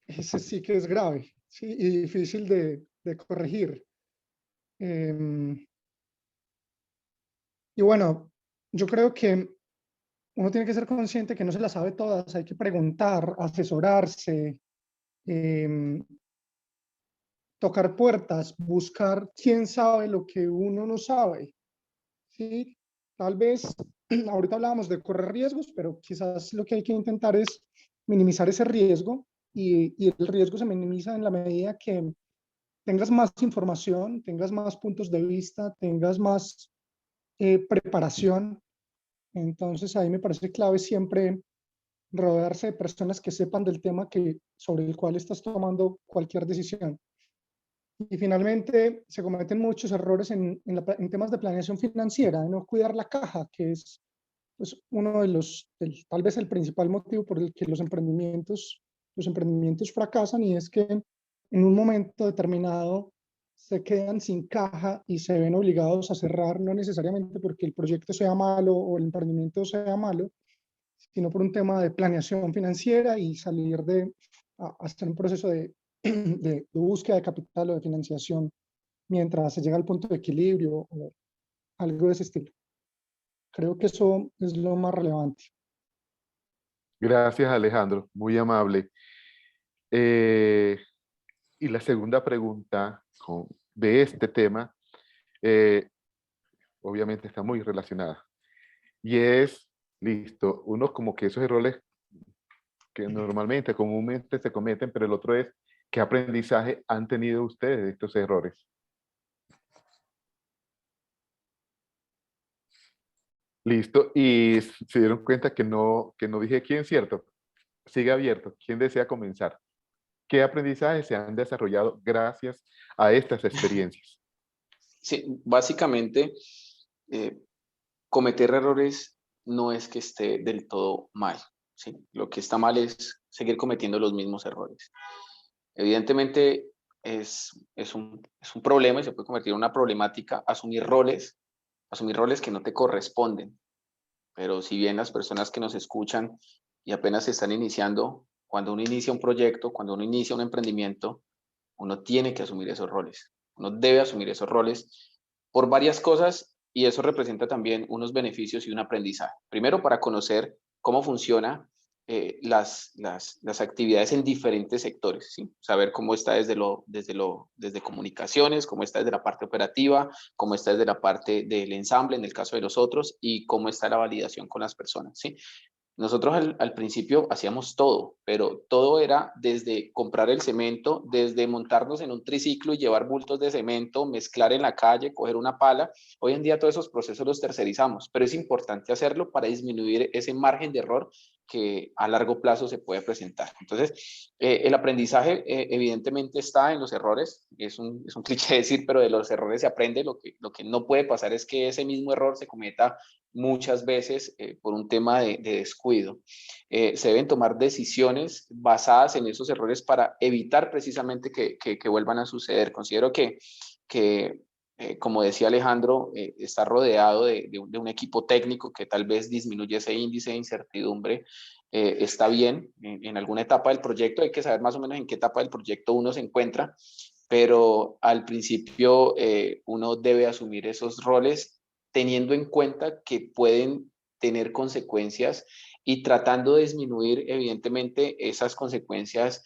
Ese sí que es grave, ¿sí? Y difícil de corregir. Y bueno, yo creo que uno tiene que ser consciente que no se las sabe todas, hay que preguntar, asesorarse, tocar puertas, buscar quién sabe lo que uno no sabe, ¿sí? Tal vez, ahorita hablábamos de correr riesgos, pero quizás lo que hay que intentar es minimizar ese riesgo y el riesgo se minimiza en la medida que tengas más información, tengas más puntos de vista, tengas más preparación. Entonces ahí me parece clave siempre rodearse de personas que sepan del tema sobre el cual estás tomando cualquier decisión. Y finalmente se cometen muchos errores en temas de planeación financiera, de no cuidar la caja, que es pues, uno de tal vez el principal motivo por el que los emprendimientos fracasan, y es que en un momento determinado se quedan sin caja y se ven obligados a cerrar, no necesariamente porque el proyecto sea malo o el emprendimiento sea malo, sino por un tema de planeación financiera y salir a hacer un proceso de búsqueda de capital o de financiación mientras se llega al punto de equilibrio o algo de ese estilo. Creo que eso es lo más relevante. Gracias, Alejandro. Muy amable. Y la segunda pregunta de este tema, obviamente está muy relacionada. Y es, listo, uno como que esos errores que normalmente, comúnmente se cometen, pero el otro es, ¿qué aprendizaje han tenido ustedes de estos errores? Listo, y se dieron cuenta que no dije quién, ¿cierto? Sigue abierto. ¿Quién desea comenzar? ¿Qué aprendizajes se han desarrollado gracias a estas experiencias? Sí, básicamente, cometer errores no es que esté del todo mal, ¿sí? Lo que está mal es seguir cometiendo los mismos errores. Evidentemente es un problema y se puede convertir en una problemática asumir roles que no te corresponden. Pero si bien las personas que nos escuchan y apenas están iniciando, cuando uno inicia un proyecto, cuando uno inicia un emprendimiento, uno tiene que asumir esos roles. Uno debe asumir esos roles por varias cosas y eso representa también unos beneficios y un aprendizaje. Primero, para conocer cómo funciona las actividades en diferentes sectores, ¿sí? Saber cómo está desde comunicaciones, cómo está desde la parte operativa, cómo está desde la parte del ensamble, en el caso de los otros, y cómo está la validación con las personas, ¿sí? Nosotros al principio hacíamos todo, pero todo era desde comprar el cemento, desde montarnos en un triciclo y llevar bultos de cemento, mezclar en la calle, coger una pala. Hoy en día todos esos procesos los tercerizamos, pero es importante hacerlo para disminuir ese margen de error que a largo plazo se puede presentar. Entonces, el aprendizaje evidentemente está en los errores. Es un cliché decir, pero de los errores se aprende. Lo que no puede pasar es que ese mismo error se cometa muchas veces por un tema de descuido. Se deben tomar decisiones basadas en esos errores para evitar precisamente que vuelvan a suceder. Considero que como decía Alejandro, está rodeado de un equipo técnico que tal vez disminuye ese índice de incertidumbre. Está bien, en alguna etapa del proyecto hay que saber más o menos en qué etapa del proyecto uno se encuentra, pero al principio uno debe asumir esos roles teniendo en cuenta que pueden tener consecuencias y tratando de disminuir evidentemente esas consecuencias,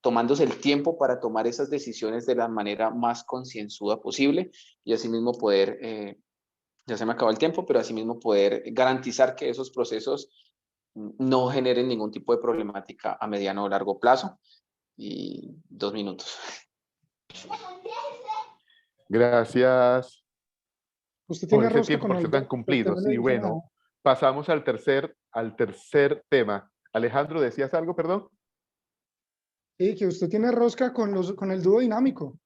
tomándose el tiempo para tomar esas decisiones de la manera más concienzuda posible y asimismo poder, ya se me acabó el tiempo, pero asimismo poder garantizar que esos procesos no generen ningún tipo de problemática a mediano o largo plazo. Y 2 minutos. Gracias Usted por tiene ese rosca tiempo, con por ser tan Alberto, pero usted no cumplidos. le Y dice nada. bueno, pasamos al tercer tema. Alejandro, ¿decías algo, perdón? Sí, que usted tiene rosca con el dúo dinámico.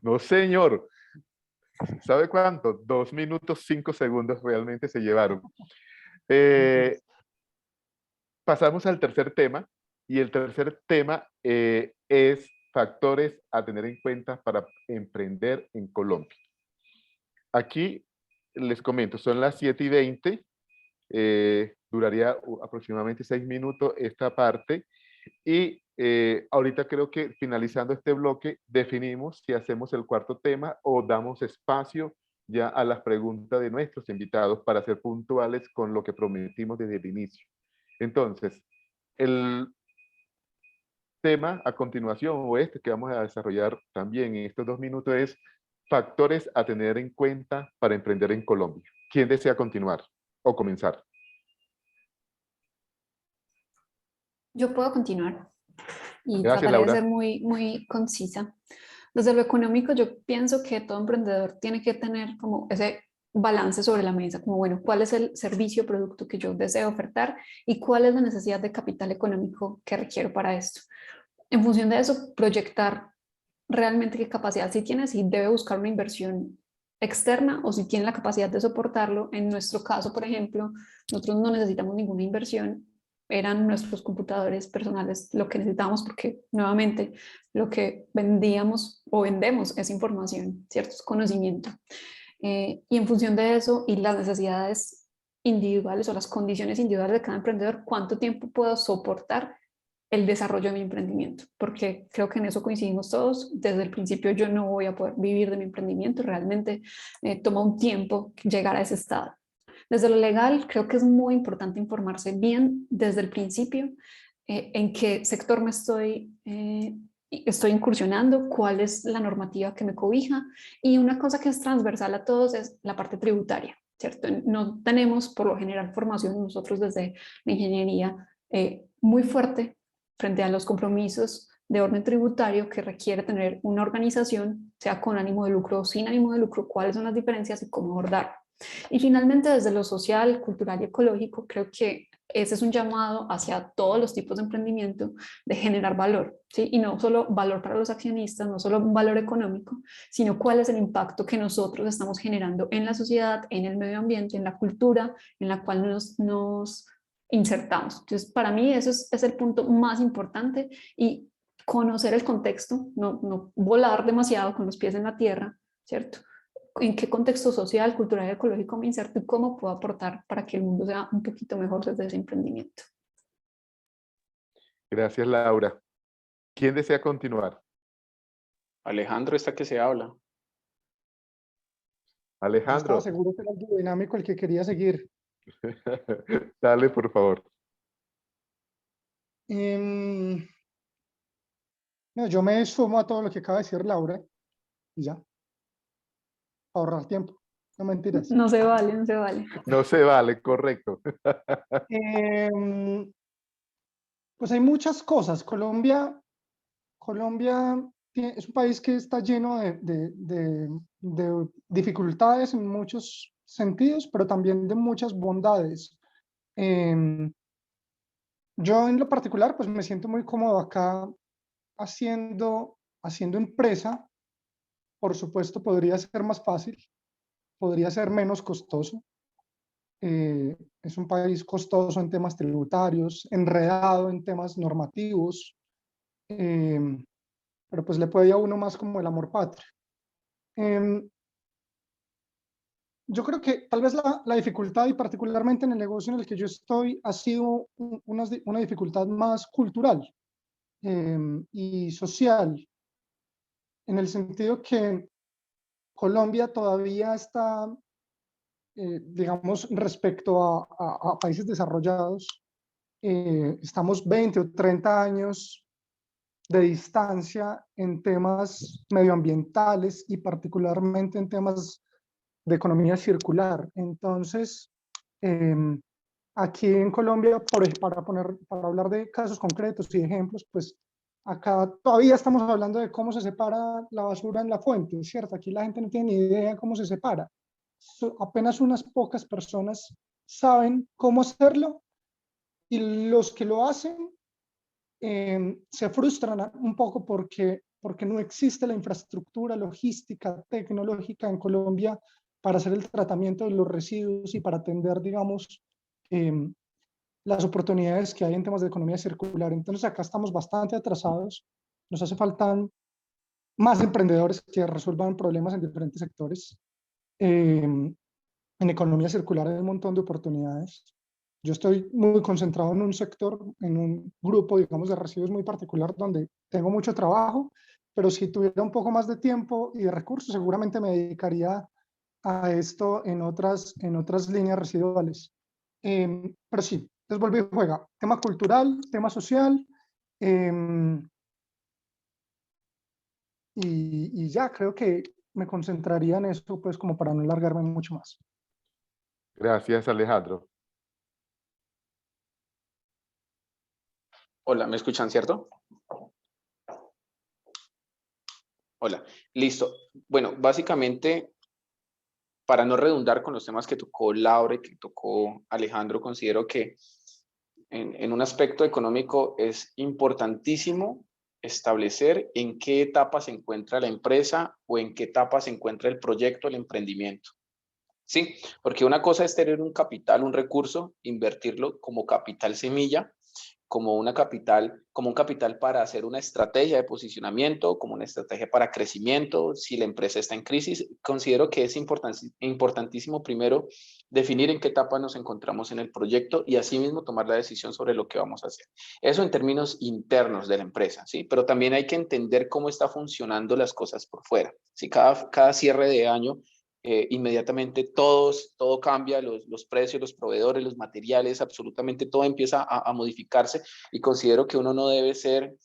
No, señor. ¿Sabe cuánto? 2 minutos, 5 segundos realmente se llevaron. Pasamos al tercer tema, y el tercer tema es factores a tener en cuenta para emprender en Colombia. Aquí les comento, son las 7:20, duraría aproximadamente 6 minutos esta parte, y ahorita creo que finalizando este bloque definimos si hacemos el cuarto tema o damos espacio ya a las preguntas de nuestros invitados para ser puntuales con lo que prometimos desde el inicio. Entonces, el tema a continuación, o este que vamos a desarrollar también en estos 2 minutos, es factores a tener en cuenta para emprender en Colombia. ¿Quién desea continuar o comenzar? Yo puedo continuar y Gracias, trataré de ser Laura. muy concisa. Desde lo económico, yo pienso que todo emprendedor tiene que tener como ese balance sobre la mesa, como bueno, cuál es el servicio o producto que yo deseo ofertar y cuál es la necesidad de capital económico que requiero para esto. En función de eso, proyectar realmente qué capacidad sí tiene, si debe buscar una inversión externa o si tiene la capacidad de soportarlo. En nuestro caso, por ejemplo, nosotros no necesitamos ninguna inversión, eran nuestros computadores personales lo que necesitábamos porque nuevamente lo que vendíamos o vendemos es información, ¿cierto? Es conocimiento. Y en función de eso y las necesidades individuales o las condiciones individuales de cada emprendedor, ¿cuánto tiempo puedo soportar el desarrollo de mi emprendimiento? Porque creo que en eso coincidimos todos. Desde el principio yo no voy a poder vivir de mi emprendimiento, realmente toma un tiempo llegar a ese estado. Desde lo legal, creo que es muy importante informarse bien desde el principio en qué sector me estoy incursionando, cuál es la normativa que me cobija. Y una cosa que es transversal a todos es la parte tributaria, ¿cierto? No tenemos por lo general formación nosotros desde la ingeniería muy fuerte frente a los compromisos de orden tributario que requiere tener una organización, sea con ánimo de lucro o sin ánimo de lucro, cuáles son las diferencias y cómo abordar. Y finalmente, desde lo social, cultural y ecológico, creo que ese es un llamado hacia todos los tipos de emprendimiento de generar valor, ¿sí? Y no solo valor para los accionistas, no solo un valor económico, sino cuál es el impacto que nosotros estamos generando en la sociedad, en el medio ambiente, en la cultura en la cual nos insertamos. Entonces, para mí eso es el punto más importante, y conocer el contexto, no volar demasiado con los pies en la tierra, ¿cierto? En qué contexto social, cultural y ecológico me inserto y cómo puedo aportar para que el mundo sea un poquito mejor desde ese emprendimiento. Gracias, Laura. ¿Quién desea continuar? Alejandro, esta que se habla. Yo estaba Alejandro, seguro que era el biodinámico el que quería seguir. dale, por favor. No, yo me sumo a todo lo que acaba de decir Laura y ya, ahorrar tiempo, no mentiras. No se vale, no se vale. No se vale, correcto. Pues hay muchas cosas. Colombia es un país que está lleno de dificultades en muchos sentidos, pero también de muchas bondades. Yo en lo particular, pues me siento muy cómodo acá haciendo empresa. Por supuesto, podría ser más fácil, podría ser menos costoso. Es un país costoso en temas tributarios, enredado en temas normativos, pero pues le puede ir a uno más como el amor patrio. Yo creo que tal vez la dificultad, y particularmente en el negocio en el que yo estoy, ha sido una dificultad más cultural y social, en el sentido que Colombia todavía está, digamos, respecto a países desarrollados, estamos 20 o 30 años de distancia en temas medioambientales y particularmente en temas de economía circular. Entonces, aquí en Colombia, para hablar de casos concretos y ejemplos, pues acá todavía estamos hablando de cómo se separa la basura en la fuente, ¿cierto? Aquí la gente no tiene ni idea cómo se separa. Apenas unas pocas personas saben cómo hacerlo, y los que lo hacen se frustran un poco porque no existe la infraestructura logística, tecnológica en Colombia para hacer el tratamiento de los residuos y para atender, digamos, las oportunidades que hay en temas de economía circular. Entonces acá estamos bastante atrasados. Nos hace falta más emprendedores que resuelvan problemas en diferentes sectores. En economía circular hay un montón de oportunidades. Yo estoy muy concentrado en un sector, en un grupo, digamos, de residuos muy particular donde tengo mucho trabajo, pero si tuviera un poco más de tiempo y de recursos, seguramente me dedicaría a esto en otras líneas residuales. Pero sí, entonces vuelve y juega. Tema cultural, tema social, y ya creo que me concentraría en eso, pues como para no alargarme mucho más. Gracias, Alejandro. Hola, ¿me escuchan, cierto? Hola, listo. Bueno, básicamente, para no redundar con los temas que tocó Laura y que tocó Alejandro, considero que en un aspecto económico es importantísimo establecer en qué etapa se encuentra la empresa o en qué etapa se encuentra el proyecto, el emprendimiento. Sí, porque una cosa es tener un capital, un recurso, invertirlo como capital semilla, como un capital para hacer una estrategia de posicionamiento, como una estrategia para crecimiento, si la empresa está en crisis. Considero que es importantísimo primero definir en qué etapa nos encontramos en el proyecto y asimismo tomar la decisión sobre lo que vamos a hacer. Eso en términos internos de la empresa, ¿sí? Pero también hay que entender cómo está funcionando las cosas por fuera, ¿sí? Cada cierre de año inmediatamente todo cambia, los precios, los proveedores, los materiales, absolutamente todo empieza a modificarse, y considero que uno no debe ser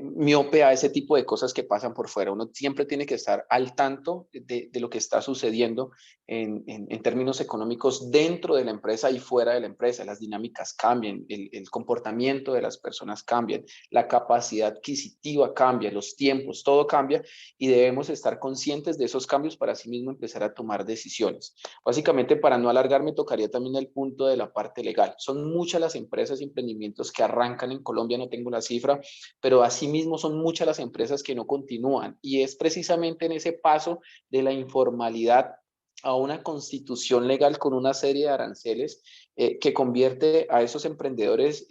miope a ese tipo de cosas que pasan por fuera. Uno siempre tiene que estar al tanto de lo que está sucediendo en términos económicos dentro de la empresa y fuera de la empresa. Las dinámicas cambian, el comportamiento de las personas cambian, la capacidad adquisitiva cambia, los tiempos, todo cambia, y debemos estar conscientes de esos cambios para así mismo empezar a tomar decisiones. Básicamente, para no alargarme, tocaría también el punto de la parte legal. Son muchas las empresas y emprendimientos que arrancan en Colombia, no tengo la cifra, pero asimismo son muchas las empresas que no continúan, y es precisamente en ese paso de la informalidad a una constitución legal con una serie de aranceles que convierte a esos emprendedores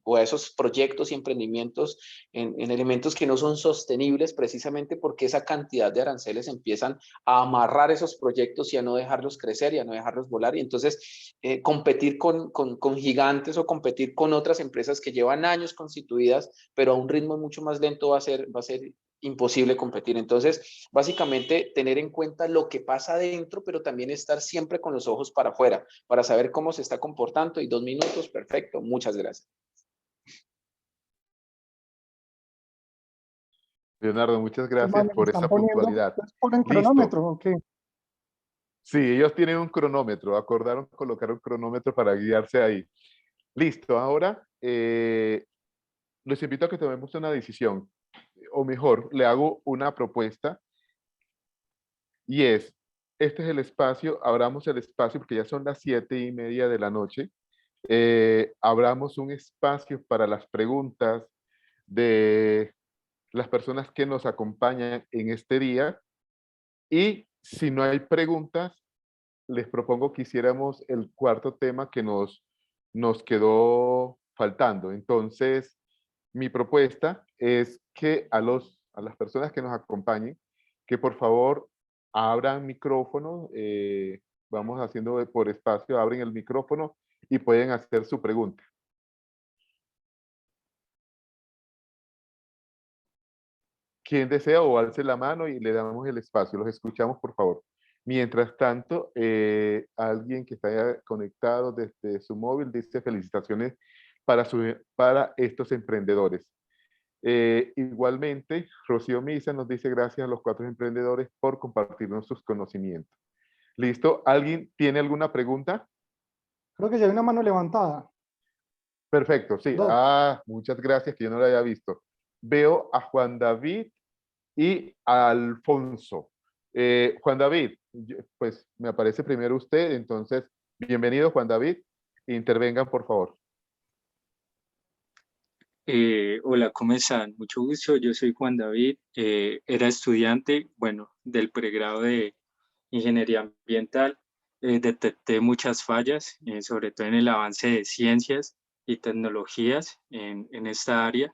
o a esos proyectos y emprendimientos en elementos que no son sostenibles, precisamente porque esa cantidad de aranceles empiezan a amarrar esos proyectos y a no dejarlos crecer y a no dejarlos volar, y entonces competir con gigantes o competir con otras empresas que llevan años constituidas pero a un ritmo mucho más lento va a ser imposible competir. Entonces, básicamente, tener en cuenta lo que pasa adentro, pero también estar siempre con los ojos para afuera, para saber cómo se está comportando. Y 2 minutos, perfecto. Muchas gracias. Leonardo, muchas gracias Hermano, ¿me por están esa poniendo? puntualidad. ¿Ustedes ponen Listo. cronómetro o qué? Sí, ellos tienen un cronómetro, acordaron colocar un cronómetro para guiarse ahí. Listo, ahora les invito a que tomemos una decisión, o mejor, le hago una propuesta, y es, este es el espacio, abramos el espacio porque ya son las 7:30 de la noche, abramos un espacio para las preguntas de las personas que nos acompañan en este día, y si no hay preguntas, les propongo que hiciéramos el cuarto tema que nos quedó faltando. Entonces, mi propuesta es que a las personas que nos acompañen, que por favor abran micrófono, vamos haciendo por espacio, abren el micrófono y pueden hacer su pregunta. Quien desea o alce la mano y le damos el espacio. Los escuchamos, por favor. Mientras tanto, alguien que está conectado desde su móvil dice felicitaciones para estos emprendedores. Igualmente, Rocío Misa nos dice gracias a los 4 emprendedores por compartirnos sus conocimientos. ¿Listo? ¿Alguien tiene alguna pregunta? Creo que ya hay una mano levantada. Perfecto, sí. Dos. Muchas gracias, que yo no la había visto. Veo a Juan David y a Alfonso. Juan David, pues me aparece primero usted, entonces, bienvenido Juan David, intervengan por favor. Hola, ¿cómo están? Mucho gusto, yo soy Juan David, era estudiante, bueno, del pregrado de Ingeniería Ambiental. Detecté muchas fallas, sobre todo en el avance de ciencias y tecnologías en esta área,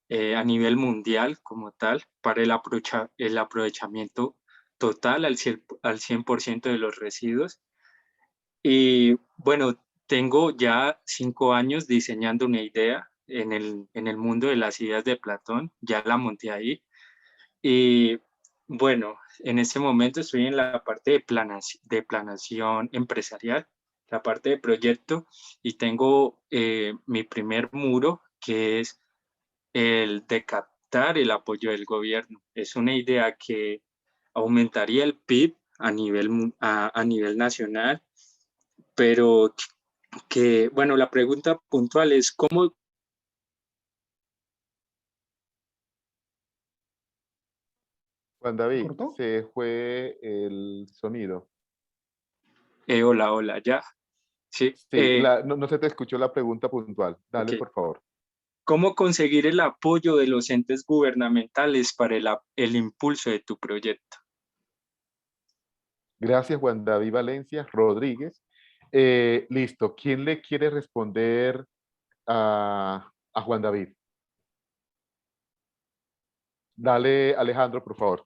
a nivel mundial como tal, para el aprovechamiento total al 100% de los residuos. Y bueno, tengo ya 5 años diseñando una idea en el mundo de las ideas de Platón, ya la monté ahí. Y bueno, en este momento estoy en la parte de planación empresarial, la parte de proyecto, y tengo mi primer muro, que es el de captar el apoyo del gobierno. Es una idea que aumentaría el PIB a nivel nacional, pero bueno, la pregunta puntual es ¿cómo? Juan David, ¿Cortó? se fue el sonido. Hola, ya. Sí, Sí, no se te escuchó la pregunta puntual. Dale, ok. por favor. ¿Cómo conseguir el apoyo de los entes gubernamentales para el impulso de tu proyecto? Gracias, Juan David Valencia Rodríguez. Listo. ¿Quién le quiere responder a Juan David? Dale, Alejandro, por favor.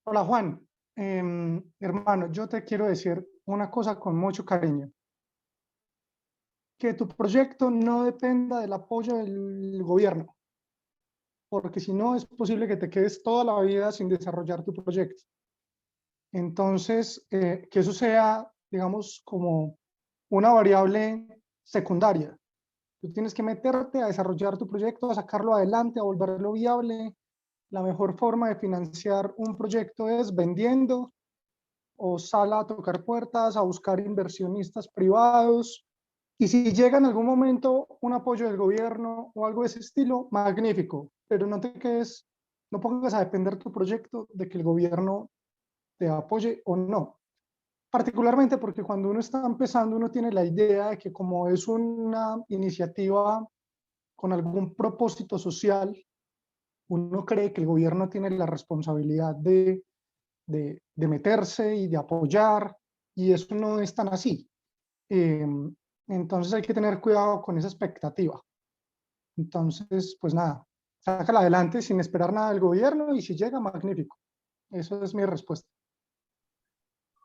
Hola Juan, hermano, yo te quiero decir una cosa con mucho cariño. Que tu proyecto no dependa del apoyo del gobierno. porque si no es posible que te quedes toda la vida sin desarrollar tu proyecto. Entonces, que eso sea, digamos, como una variable secundaria. Tú tienes que meterte a desarrollar tu proyecto, a sacarlo adelante, a volverlo viable. La mejor forma de financiar un proyecto es vendiendo, o sala a tocar puertas, a buscar inversionistas privados. Y si llega en algún momento un apoyo del gobierno o algo de ese estilo, magnífico, pero no te quedes, no pongas a depender tu proyecto de que el gobierno te apoye o no. Particularmente porque cuando uno está empezando, uno tiene la idea de que como es una iniciativa con algún propósito social, uno cree que el gobierno tiene la responsabilidad de meterse y de apoyar, y eso no es tan así. Entonces hay que tener cuidado con esa expectativa. Entonces, pues nada, sácala adelante sin esperar nada del gobierno, y si llega, magnífico. Eso es mi respuesta.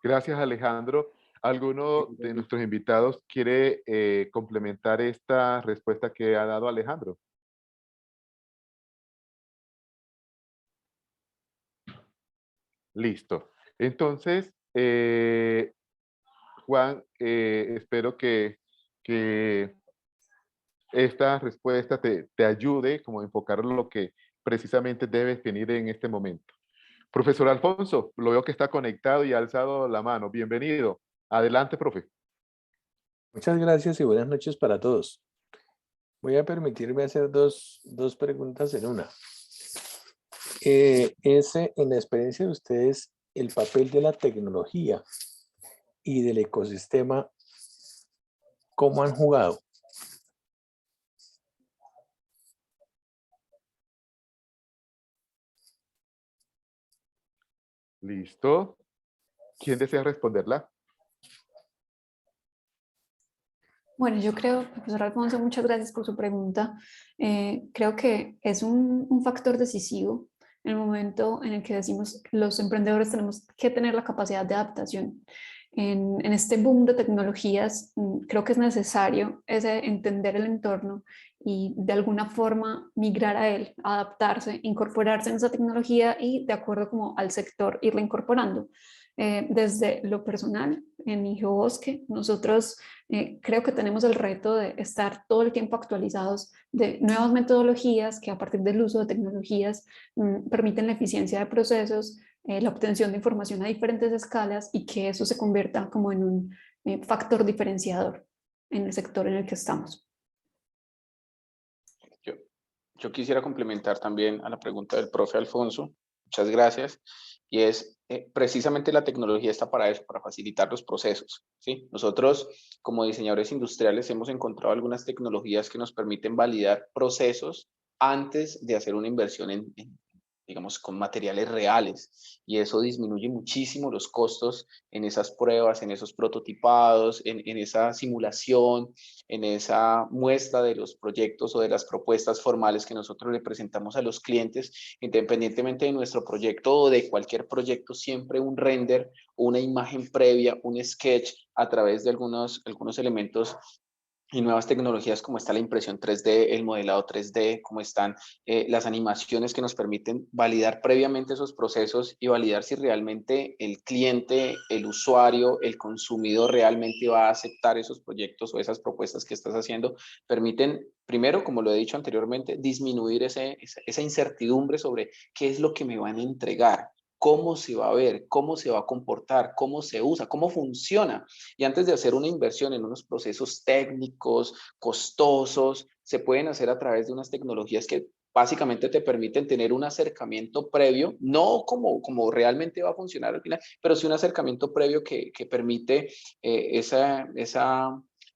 Gracias, Alejandro. ¿Alguno de nuestros invitados quiere complementar esta respuesta que ha dado Alejandro? Listo. Entonces, Juan, espero que esta respuesta te ayude como a enfocar lo que precisamente debes venir en este momento. Profesor Alfonso, lo veo que está conectado y ha alzado la mano. Bienvenido. Adelante, profe. Muchas gracias y buenas noches para todos. Voy a permitirme hacer dos preguntas en una. En la experiencia de ustedes, el papel de la tecnología y del ecosistema, ¿cómo han jugado? Listo. ¿Quién desea responderla? Bueno, yo creo, profesor Alfonso, muchas gracias por su pregunta. Creo que es un factor decisivo en el momento en el que decimos que los emprendedores tenemos que tener la capacidad de adaptación. En este boom de tecnologías, creo que es necesario entender el entorno y de alguna forma migrar a él, adaptarse, incorporarse en esa tecnología y de acuerdo como al sector irla incorporando. Desde lo personal, en IngeoBosque, nosotros creo que tenemos el reto de estar todo el tiempo actualizados de nuevas metodologías que a partir del uso de tecnologías permiten la eficiencia de procesos, la obtención de información a diferentes escalas y que eso se convierta como en un factor diferenciador en el sector en el que estamos. Yo quisiera complementar también a la pregunta del profe Alfonso. Muchas gracias. Y es precisamente la tecnología está para eso, para facilitar los procesos, ¿sí? Nosotros como diseñadores industriales hemos encontrado algunas tecnologías que nos permiten validar procesos antes de hacer una inversión digamos, con materiales reales, y eso disminuye muchísimo los costos en esas pruebas, en esos prototipados, en esa simulación, en esa muestra de los proyectos o de las propuestas formales que nosotros le presentamos a los clientes, independientemente de nuestro proyecto o de cualquier proyecto, siempre un render, una imagen previa, un sketch a través de algunos elementos y nuevas tecnologías como está la impresión 3D, el modelado 3D, como están las animaciones que nos permiten validar previamente esos procesos y validar si realmente el cliente, el usuario, el consumidor realmente va a aceptar esos proyectos o esas propuestas que estás haciendo, permiten, primero, como lo he dicho anteriormente, disminuir esa incertidumbre sobre qué es lo que me van a entregar, cómo se va a ver, cómo se va a comportar, cómo se usa, cómo funciona. Y antes de hacer una inversión en unos procesos técnicos, costosos, se pueden hacer a través de unas tecnologías que básicamente te permiten tener un acercamiento previo, no como realmente va a funcionar al final, pero sí un acercamiento previo que permite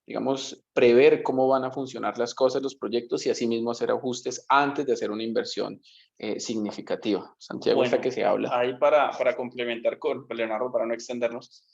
digamos, prever cómo van a funcionar las cosas, los proyectos, y asimismo hacer ajustes antes de hacer una inversión significativa. Santiago, bueno, hasta que se habla. Ahí para complementar con Leonardo, para no extendernos,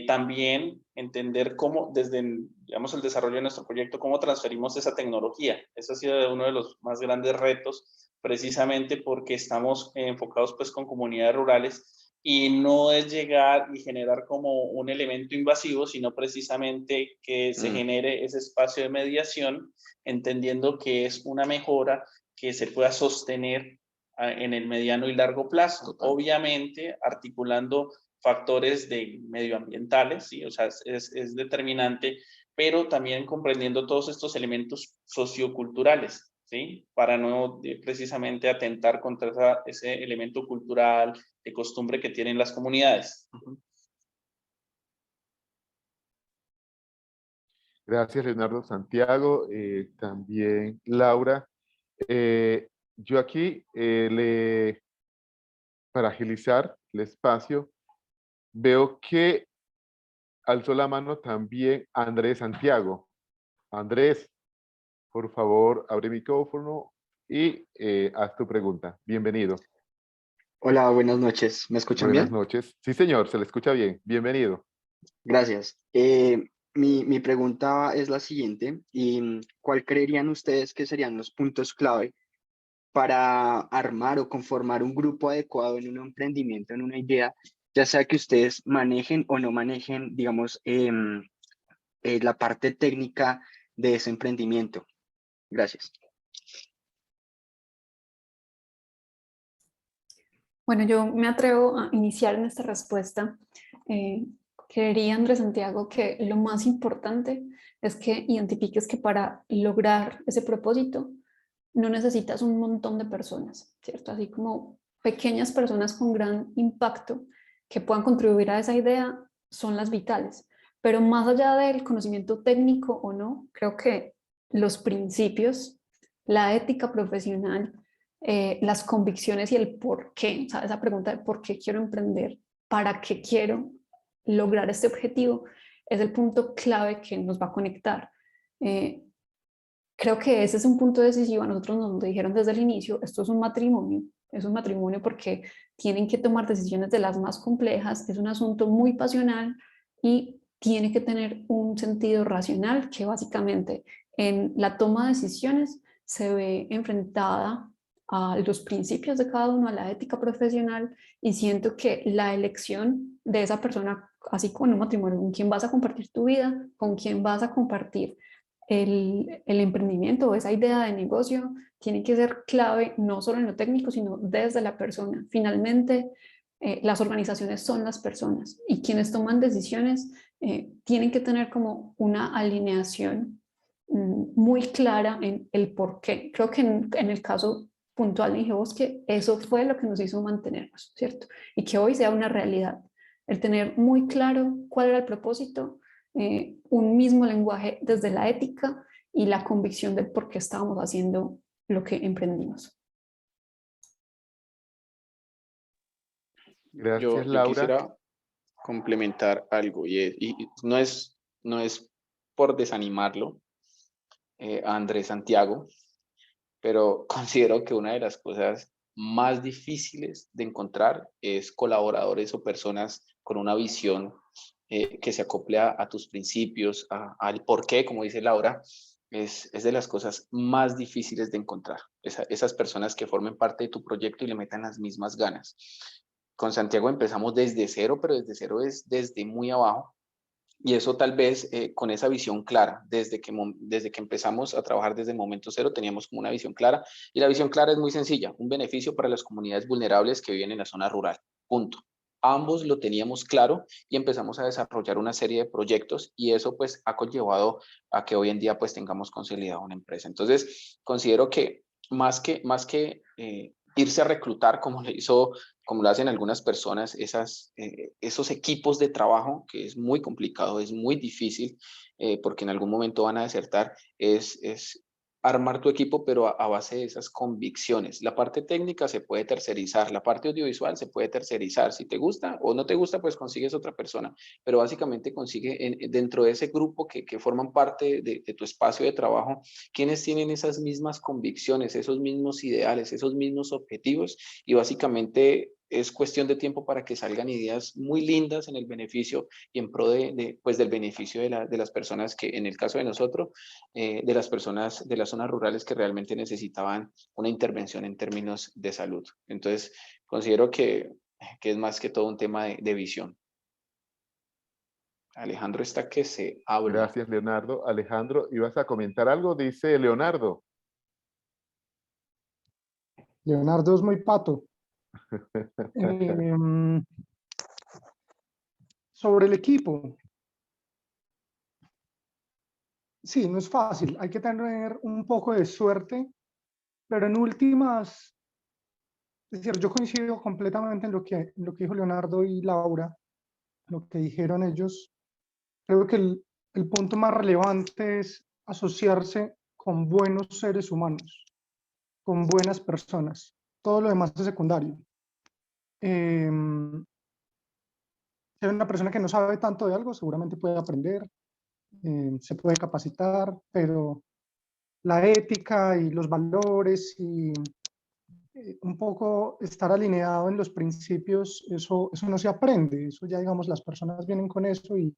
también entender cómo desde, digamos, el desarrollo de nuestro proyecto, cómo transferimos esa tecnología. Eso ha sido uno de los más grandes retos, precisamente porque estamos enfocados pues con comunidades rurales, y no es llegar y generar como un elemento invasivo, sino precisamente que se genere ese espacio de mediación, entendiendo que es una mejora que se pueda sostener en el mediano y largo plazo. Total. Obviamente, articulando factores de medioambientales, ¿sí? O sea, es determinante, pero también comprendiendo todos estos elementos socioculturales, ¿sí? Para no precisamente atentar contra ese elemento cultural, de costumbre que tienen las comunidades. Gracias, Leonardo. Santiago, también Laura. Yo aquí, para agilizar el espacio, veo que alzó la mano también Andrés Santiago. Andrés, por favor, abre micrófono y haz tu pregunta. Bienvenido. Hola, buenas noches. ¿Me escuchan Buenas bien? noches. Sí, señor, se le escucha bien. Bienvenido. Gracias. Mi pregunta es la siguiente. ¿Cuál creerían ustedes que serían los puntos clave para armar o conformar un grupo adecuado en un emprendimiento, en una idea, ya sea que ustedes manejen o no manejen, digamos, la parte técnica de ese emprendimiento? Gracias. Bueno, yo me atrevo a iniciar en esta respuesta. Creería, Andrés Santiago, que lo más importante es que identifiques que para lograr ese propósito no necesitas un montón de personas, ¿cierto? Así como pequeñas personas con gran impacto que puedan contribuir a esa idea son las vitales. Pero más allá del conocimiento técnico o no, creo que los principios, la ética profesional, las convicciones y el por qué, o sea, esa pregunta de por qué quiero emprender, para qué quiero lograr este objetivo, es el punto clave que nos va a conectar. Creo que ese es un punto decisivo. A nosotros nos dijeron desde el inicio, esto es un matrimonio porque tienen que tomar decisiones de las más complejas, es un asunto muy pasional y tiene que tener un sentido racional que básicamente en la toma de decisiones se ve enfrentada a los principios de cada uno, a la ética profesional, y siento que la elección de esa persona, así como en un matrimonio, con quien vas a compartir tu vida, con quien vas a compartir el emprendimiento o esa idea de negocio, tiene que ser clave no solo en lo técnico, sino desde la persona. Finalmente, las organizaciones son las personas y quienes toman decisiones tienen que tener como una alineación muy clara en el por qué. Creo que en el caso puntual de Ingebosque, eso fue lo que nos hizo mantenernos, ¿cierto? Y que hoy sea una realidad. El tener muy claro cuál era el propósito, un mismo lenguaje desde la ética y la convicción de por qué estábamos haciendo lo que emprendimos. Gracias, Yo Laura. quisiera complementar algo y no es por desanimarlo a Andrés Santiago, pero considero que una de las cosas más difíciles de encontrar es colaboradores o personas con una visión que se acople a tus principios, al por qué, como dice Laura, es de las cosas más difíciles de encontrar. Esas personas que formen parte de tu proyecto y le metan las mismas ganas. Con Santiago empezamos desde cero, pero desde cero es desde muy abajo. Y eso tal vez con esa visión clara, desde que empezamos a trabajar desde el momento cero, teníamos como una visión clara. Y la visión clara es muy sencilla, un beneficio para las comunidades vulnerables que viven en la zona rural. Punto. Ambos lo teníamos claro y empezamos a desarrollar una serie de proyectos y eso pues ha conllevado a que hoy en día pues tengamos consolidado una empresa. Entonces considero que más que irse a reclutar como lo hacen algunas personas, esos equipos de trabajo, que es muy complicado, es muy difícil, porque en algún momento van a desertar, es armar tu equipo, pero a base de esas convicciones. La parte técnica se puede tercerizar, la parte audiovisual se puede tercerizar. Si te gusta o no te gusta, pues consigues otra persona, pero básicamente consigue dentro de ese grupo que forman parte de tu espacio de trabajo, quienes tienen esas mismas convicciones, esos mismos ideales, esos mismos objetivos y básicamente es cuestión de tiempo para que salgan ideas muy lindas en el beneficio y en pro pues del beneficio de las personas que, en el caso de nosotros, de las personas de las zonas rurales que realmente necesitaban una intervención en términos de salud. Entonces, considero que es más que todo un tema de visión. Alejandro está que se habla. Gracias, Leonardo. Alejandro, ¿ibas a comentar algo? Dice Leonardo. Leonardo es muy pato. Sobre el equipo. Sí, no es fácil. Hay que tener un poco de suerte, pero en últimas, es decir, yo coincido completamente en lo que dijo Leonardo y Laura, lo que dijeron ellos. Creo que el punto más relevante es asociarse con buenos seres humanos, con buenas personas. Todo lo demás es secundario. Si hay una persona que no sabe tanto de algo, seguramente puede aprender, se puede capacitar, pero la ética y los valores y un poco estar alineado en los principios, eso no se aprende. Eso ya, digamos, las personas vienen con eso y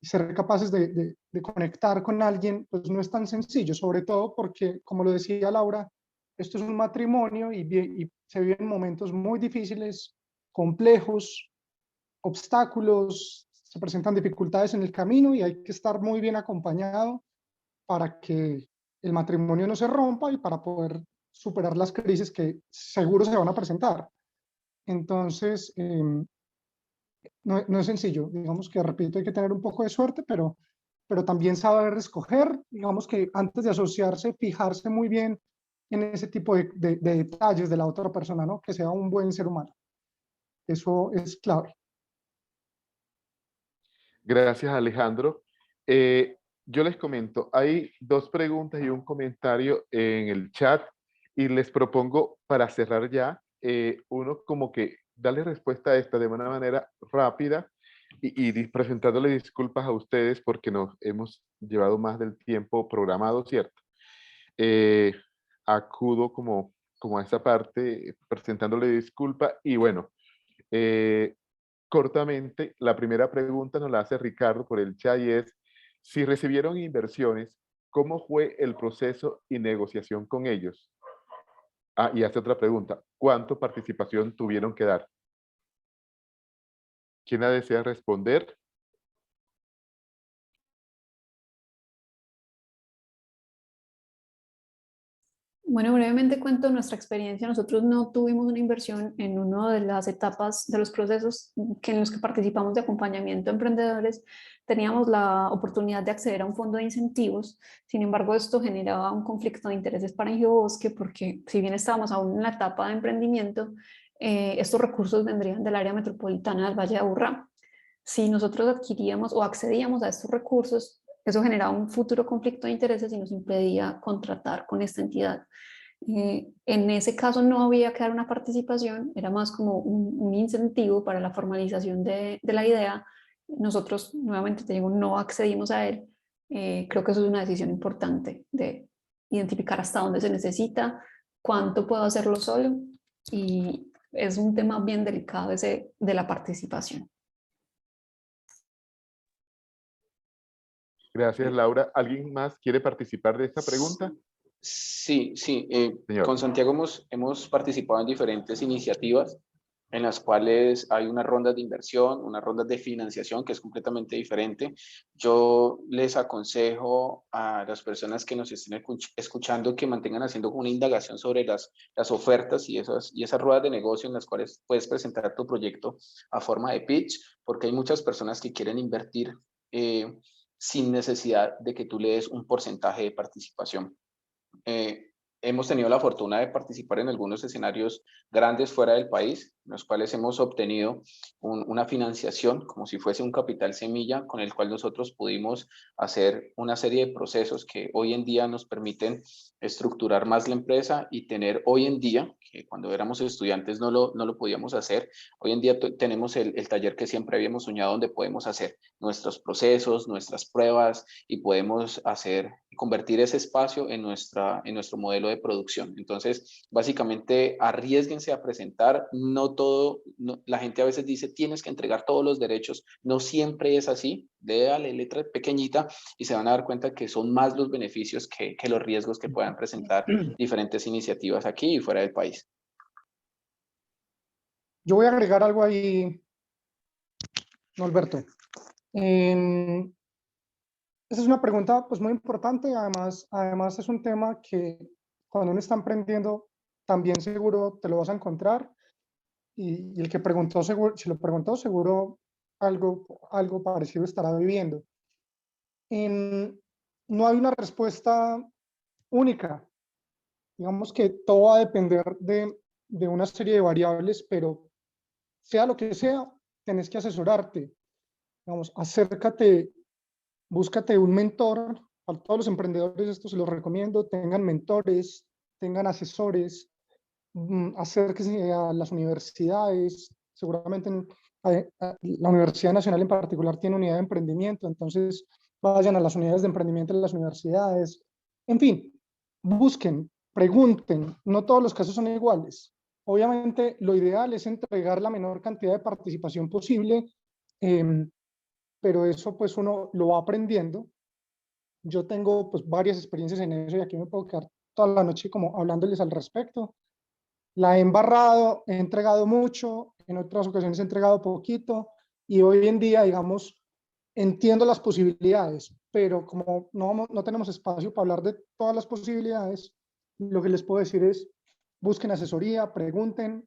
ser capaces de conectar con alguien, pues no es tan sencillo, sobre todo porque, como lo decía Laura, esto es un matrimonio y se viven momentos muy difíciles, complejos, obstáculos, se presentan dificultades en el camino y hay que estar muy bien acompañado para que el matrimonio no se rompa y para poder superar las crisis que seguro se van a presentar. Entonces, no es sencillo. Digamos que, repito, hay que tener un poco de suerte, pero también saber escoger, digamos que antes de asociarse, fijarse muy bien en ese tipo de detalles de la otra persona, ¿no? Que sea un buen ser humano. Eso es clave. Gracias, Alejandro. Yo les comento, hay dos preguntas y un comentario en el chat y les propongo para cerrar ya, uno como que darle respuesta a esta de una manera rápida y presentándole disculpas a ustedes porque nos hemos llevado más del tiempo programado, ¿cierto? Eh, Acudo como a esa parte presentándole disculpa y bueno, eh, cortamente, la primera pregunta nos la hace Ricardo por el chat y es, si recibieron inversiones, ¿cómo fue el proceso y negociación con ellos? Ah, y hace otra pregunta, ¿cuánto participación tuvieron que dar? ¿Quién la desea responder? Bueno, brevemente cuento nuestra experiencia. Nosotros no tuvimos una inversión en una de las etapas de los procesos en los que participamos de acompañamiento a emprendedores. Teníamos la oportunidad de acceder a un fondo de incentivos. Sin embargo, esto generaba un conflicto de intereses para Ingeobosque porque si bien estábamos aún en la etapa de emprendimiento, estos recursos vendrían del área metropolitana del Valle de Aburrá. Si nosotros adquiríamos o accedíamos a estos recursos, eso generaba un futuro conflicto de intereses y nos impedía contratar con esta entidad. En ese caso no había que dar una participación, era más como un incentivo para la formalización de la idea. Nosotros, nuevamente te digo, no accedimos a él. Creo que eso es una decisión importante de identificar hasta dónde se necesita, cuánto puedo hacerlo solo y es un tema bien delicado ese de la participación. Gracias, Laura. ¿Alguien más quiere participar de esta pregunta? Sí, Señor. con Santiago hemos participado en diferentes iniciativas en las cuales hay unas rondas de inversión, unas rondas de financiación que es completamente diferente. Yo les aconsejo a las personas que nos estén escuchando que mantengan haciendo una indagación sobre las ofertas y esas ruedas de negocio en las cuales puedes presentar tu proyecto a forma de pitch, porque hay muchas personas que quieren invertir sin necesidad de que tú le des un porcentaje de participación. Hemos tenido la fortuna de participar en algunos escenarios grandes fuera del país, en los cuales hemos obtenido una financiación como si fuese un capital semilla con el cual nosotros pudimos hacer una serie de procesos que hoy en día nos permiten estructurar más la empresa y tener hoy en día, que cuando éramos estudiantes no lo podíamos hacer, hoy en día tenemos el taller que siempre habíamos soñado donde podemos hacer nuestros procesos, nuestras pruebas y podemos convertir ese espacio en nuestro modelo de producción. Entonces, básicamente, arriésguense a presentar, la gente a veces dice, tienes que entregar todos los derechos, no siempre es así, déjale letra pequeñita y se van a dar cuenta que son más los beneficios que los riesgos que puedan presentar diferentes iniciativas aquí y fuera del país. Yo voy a agregar algo ahí, Norberto. Esa es una pregunta pues muy importante, además es un tema que cuando uno está emprendiendo también seguro te lo vas a encontrar. Y el que preguntó, seguro, si lo preguntó, seguro algo parecido estará viviendo. No hay una respuesta única. Digamos que todo va a depender de una serie de variables, pero sea lo que sea, tenés que asesorarte. Digamos, acércate, búscate un mentor. A todos los emprendedores esto se los recomiendo, tengan mentores, tengan asesores, acérquense a las universidades. Seguramente la Universidad Nacional en particular tiene unidad de emprendimiento, entonces vayan a las unidades de emprendimiento de las universidades. En fin, busquen, pregunten, no todos los casos son iguales. Obviamente lo ideal es entregar la menor cantidad de participación posible, pero eso pues uno lo va aprendiendo. Yo tengo pues varias experiencias en eso y aquí me puedo quedar toda la noche como hablándoles al respecto. La he embarrado, he entregado mucho, en otras ocasiones he entregado poquito y hoy en día, digamos, entiendo las posibilidades, pero como no tenemos espacio para hablar de todas las posibilidades, lo que les puedo decir es busquen asesoría, pregunten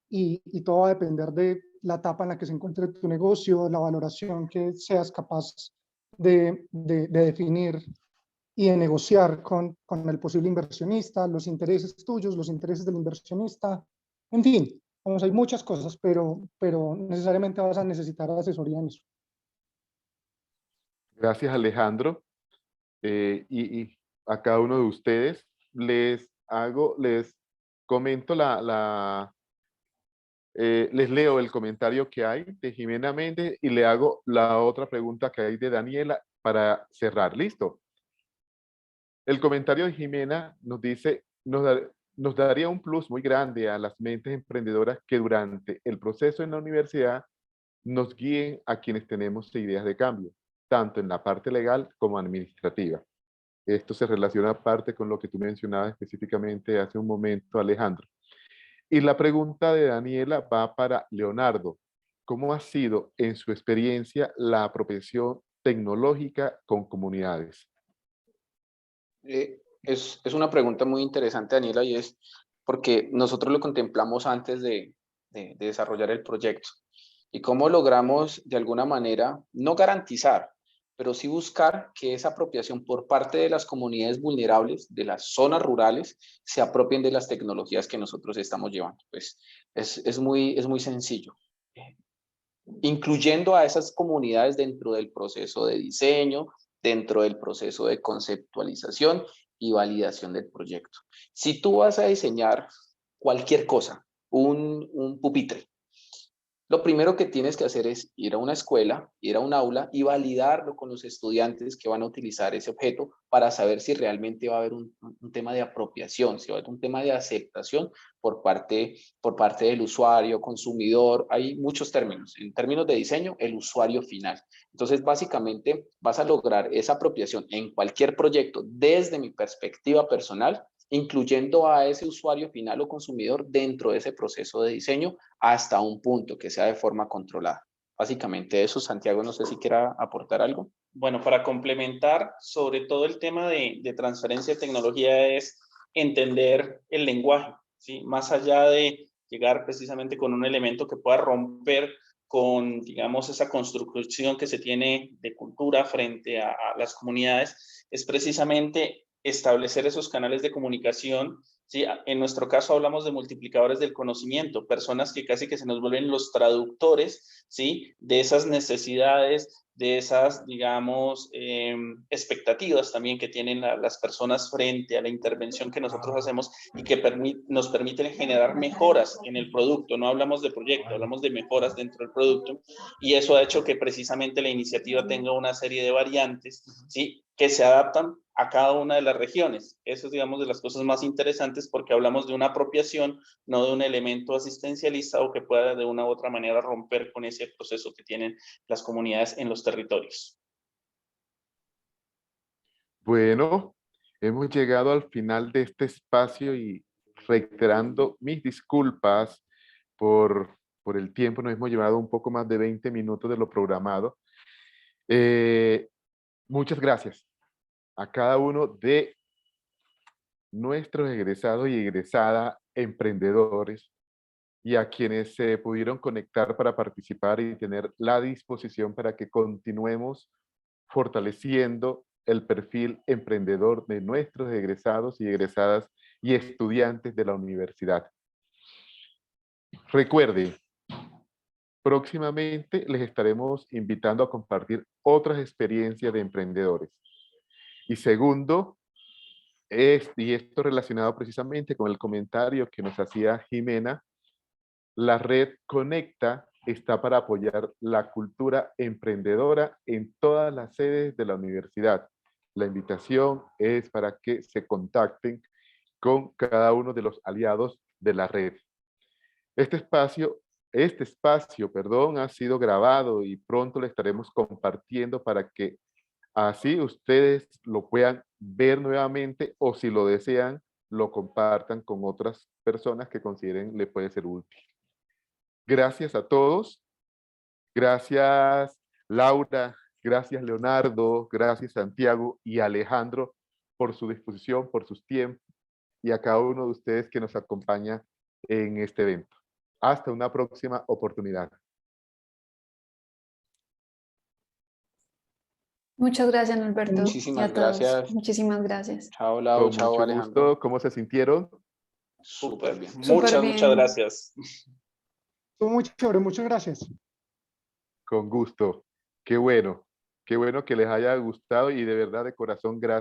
y todo va a depender de la etapa en la que se encuentre tu negocio, la valoración que seas capaz de definir y de negociar con el posible inversionista, los intereses tuyos, los intereses del inversionista, en fin, vamos, hay muchas cosas, pero necesariamente vas a necesitar asesoría en eso. Gracias, Alejandro. Y a cada uno de ustedes les comento les leo el comentario que hay de Jimena Méndez y le hago la otra pregunta que hay de Daniela para cerrar. ¿Listo? El comentario de Jimena nos dice, nos daría un plus muy grande a las mentes emprendedoras que durante el proceso en la universidad nos guíen a quienes tenemos ideas de cambio, tanto en la parte legal como administrativa. Esto se relaciona aparte con lo que tú mencionabas específicamente hace un momento, Alejandro. Y la pregunta de Daniela va para Leonardo. ¿Cómo ha sido en su experiencia la apropiación tecnológica con comunidades? Es una pregunta muy interesante, Daniela, y es porque nosotros lo contemplamos antes de desarrollar el proyecto. Y cómo logramos, de alguna manera, no garantizar, pero sí buscar que esa apropiación por parte de las comunidades vulnerables, de las zonas rurales, se apropien de las tecnologías que nosotros estamos llevando. Pues es muy sencillo. Incluyendo a esas comunidades dentro del proceso de diseño, dentro del proceso de conceptualización y validación del proyecto. Si tú vas a diseñar cualquier cosa, un pupitre, lo primero que tienes que hacer es ir a una escuela, ir a un aula y validarlo con los estudiantes que van a utilizar ese objeto para saber si realmente va a haber un tema de apropiación, si va a haber un tema de aceptación por parte del usuario, consumidor. Hay muchos términos. En términos de diseño, el usuario final. Entonces, básicamente, vas a lograr esa apropiación en cualquier proyecto desde mi perspectiva personal, incluyendo a ese usuario final o consumidor dentro de ese proceso de diseño hasta un punto que sea de forma controlada. Básicamente eso. Santiago, no sé si quiera aportar algo. Bueno, para complementar, sobre todo el tema de transferencia de tecnología es entender el lenguaje, ¿sí? Más allá de llegar precisamente con un elemento que pueda romper con, digamos, esa construcción que se tiene de cultura frente a las comunidades, es precisamente establecer esos canales de comunicación. Sí, en nuestro caso hablamos de multiplicadores del conocimiento, personas que casi que se nos vuelven los traductores, ¿sí? De esas necesidades, de esas, digamos, expectativas también que tienen las personas frente a la intervención que nosotros hacemos y que nos permiten generar mejoras en el producto. No hablamos de proyecto, hablamos de mejoras dentro del producto, y eso ha hecho que precisamente la iniciativa tenga una serie de variantes, ¿sí? Que se adaptan a cada una de las regiones. Eso es, digamos, de las cosas más interesantes porque hablamos de una apropiación, no de un elemento asistencialista o que pueda de una u otra manera romper con ese proceso que tienen las comunidades en los territorios. Bueno, hemos llegado al final de este espacio y reiterando mis disculpas por el tiempo, nos hemos llevado un poco más de 20 minutos de lo programado. Muchas gracias a cada uno de nuestros egresados y egresadas emprendedores y a quienes se pudieron conectar para participar y tener la disposición para que continuemos fortaleciendo el perfil emprendedor de nuestros egresados y egresadas y estudiantes de la universidad. Recuerde, próximamente les estaremos invitando a compartir otras experiencias de emprendedores. Y segundo, y esto relacionado precisamente con el comentario que nos hacía Jimena, la red Conecta está para apoyar la cultura emprendedora en todas las sedes de la universidad. La invitación es para que se contacten con cada uno de los aliados de la red. Este espacio, ha sido grabado y pronto lo estaremos compartiendo para que así ustedes lo puedan ver nuevamente o si lo desean, lo compartan con otras personas que consideren le puede ser útil. Gracias a todos. Gracias Laura, gracias Leonardo, gracias Santiago y Alejandro por su disposición, por sus tiempos y a cada uno de ustedes que nos acompaña en este evento. Hasta una próxima oportunidad. Muchas gracias, Norberto. Y a Muchísimas todos. gracias. Muchísimas gracias. Chao, Lau, Con chao, mucho Alejandro. gusto. ¿Cómo se sintieron? Súper bien. Súper Muchas bien. gracias. Estuvo muy chévere, muchas gracias. Con gusto. Qué bueno que les haya gustado y de verdad de corazón gracias.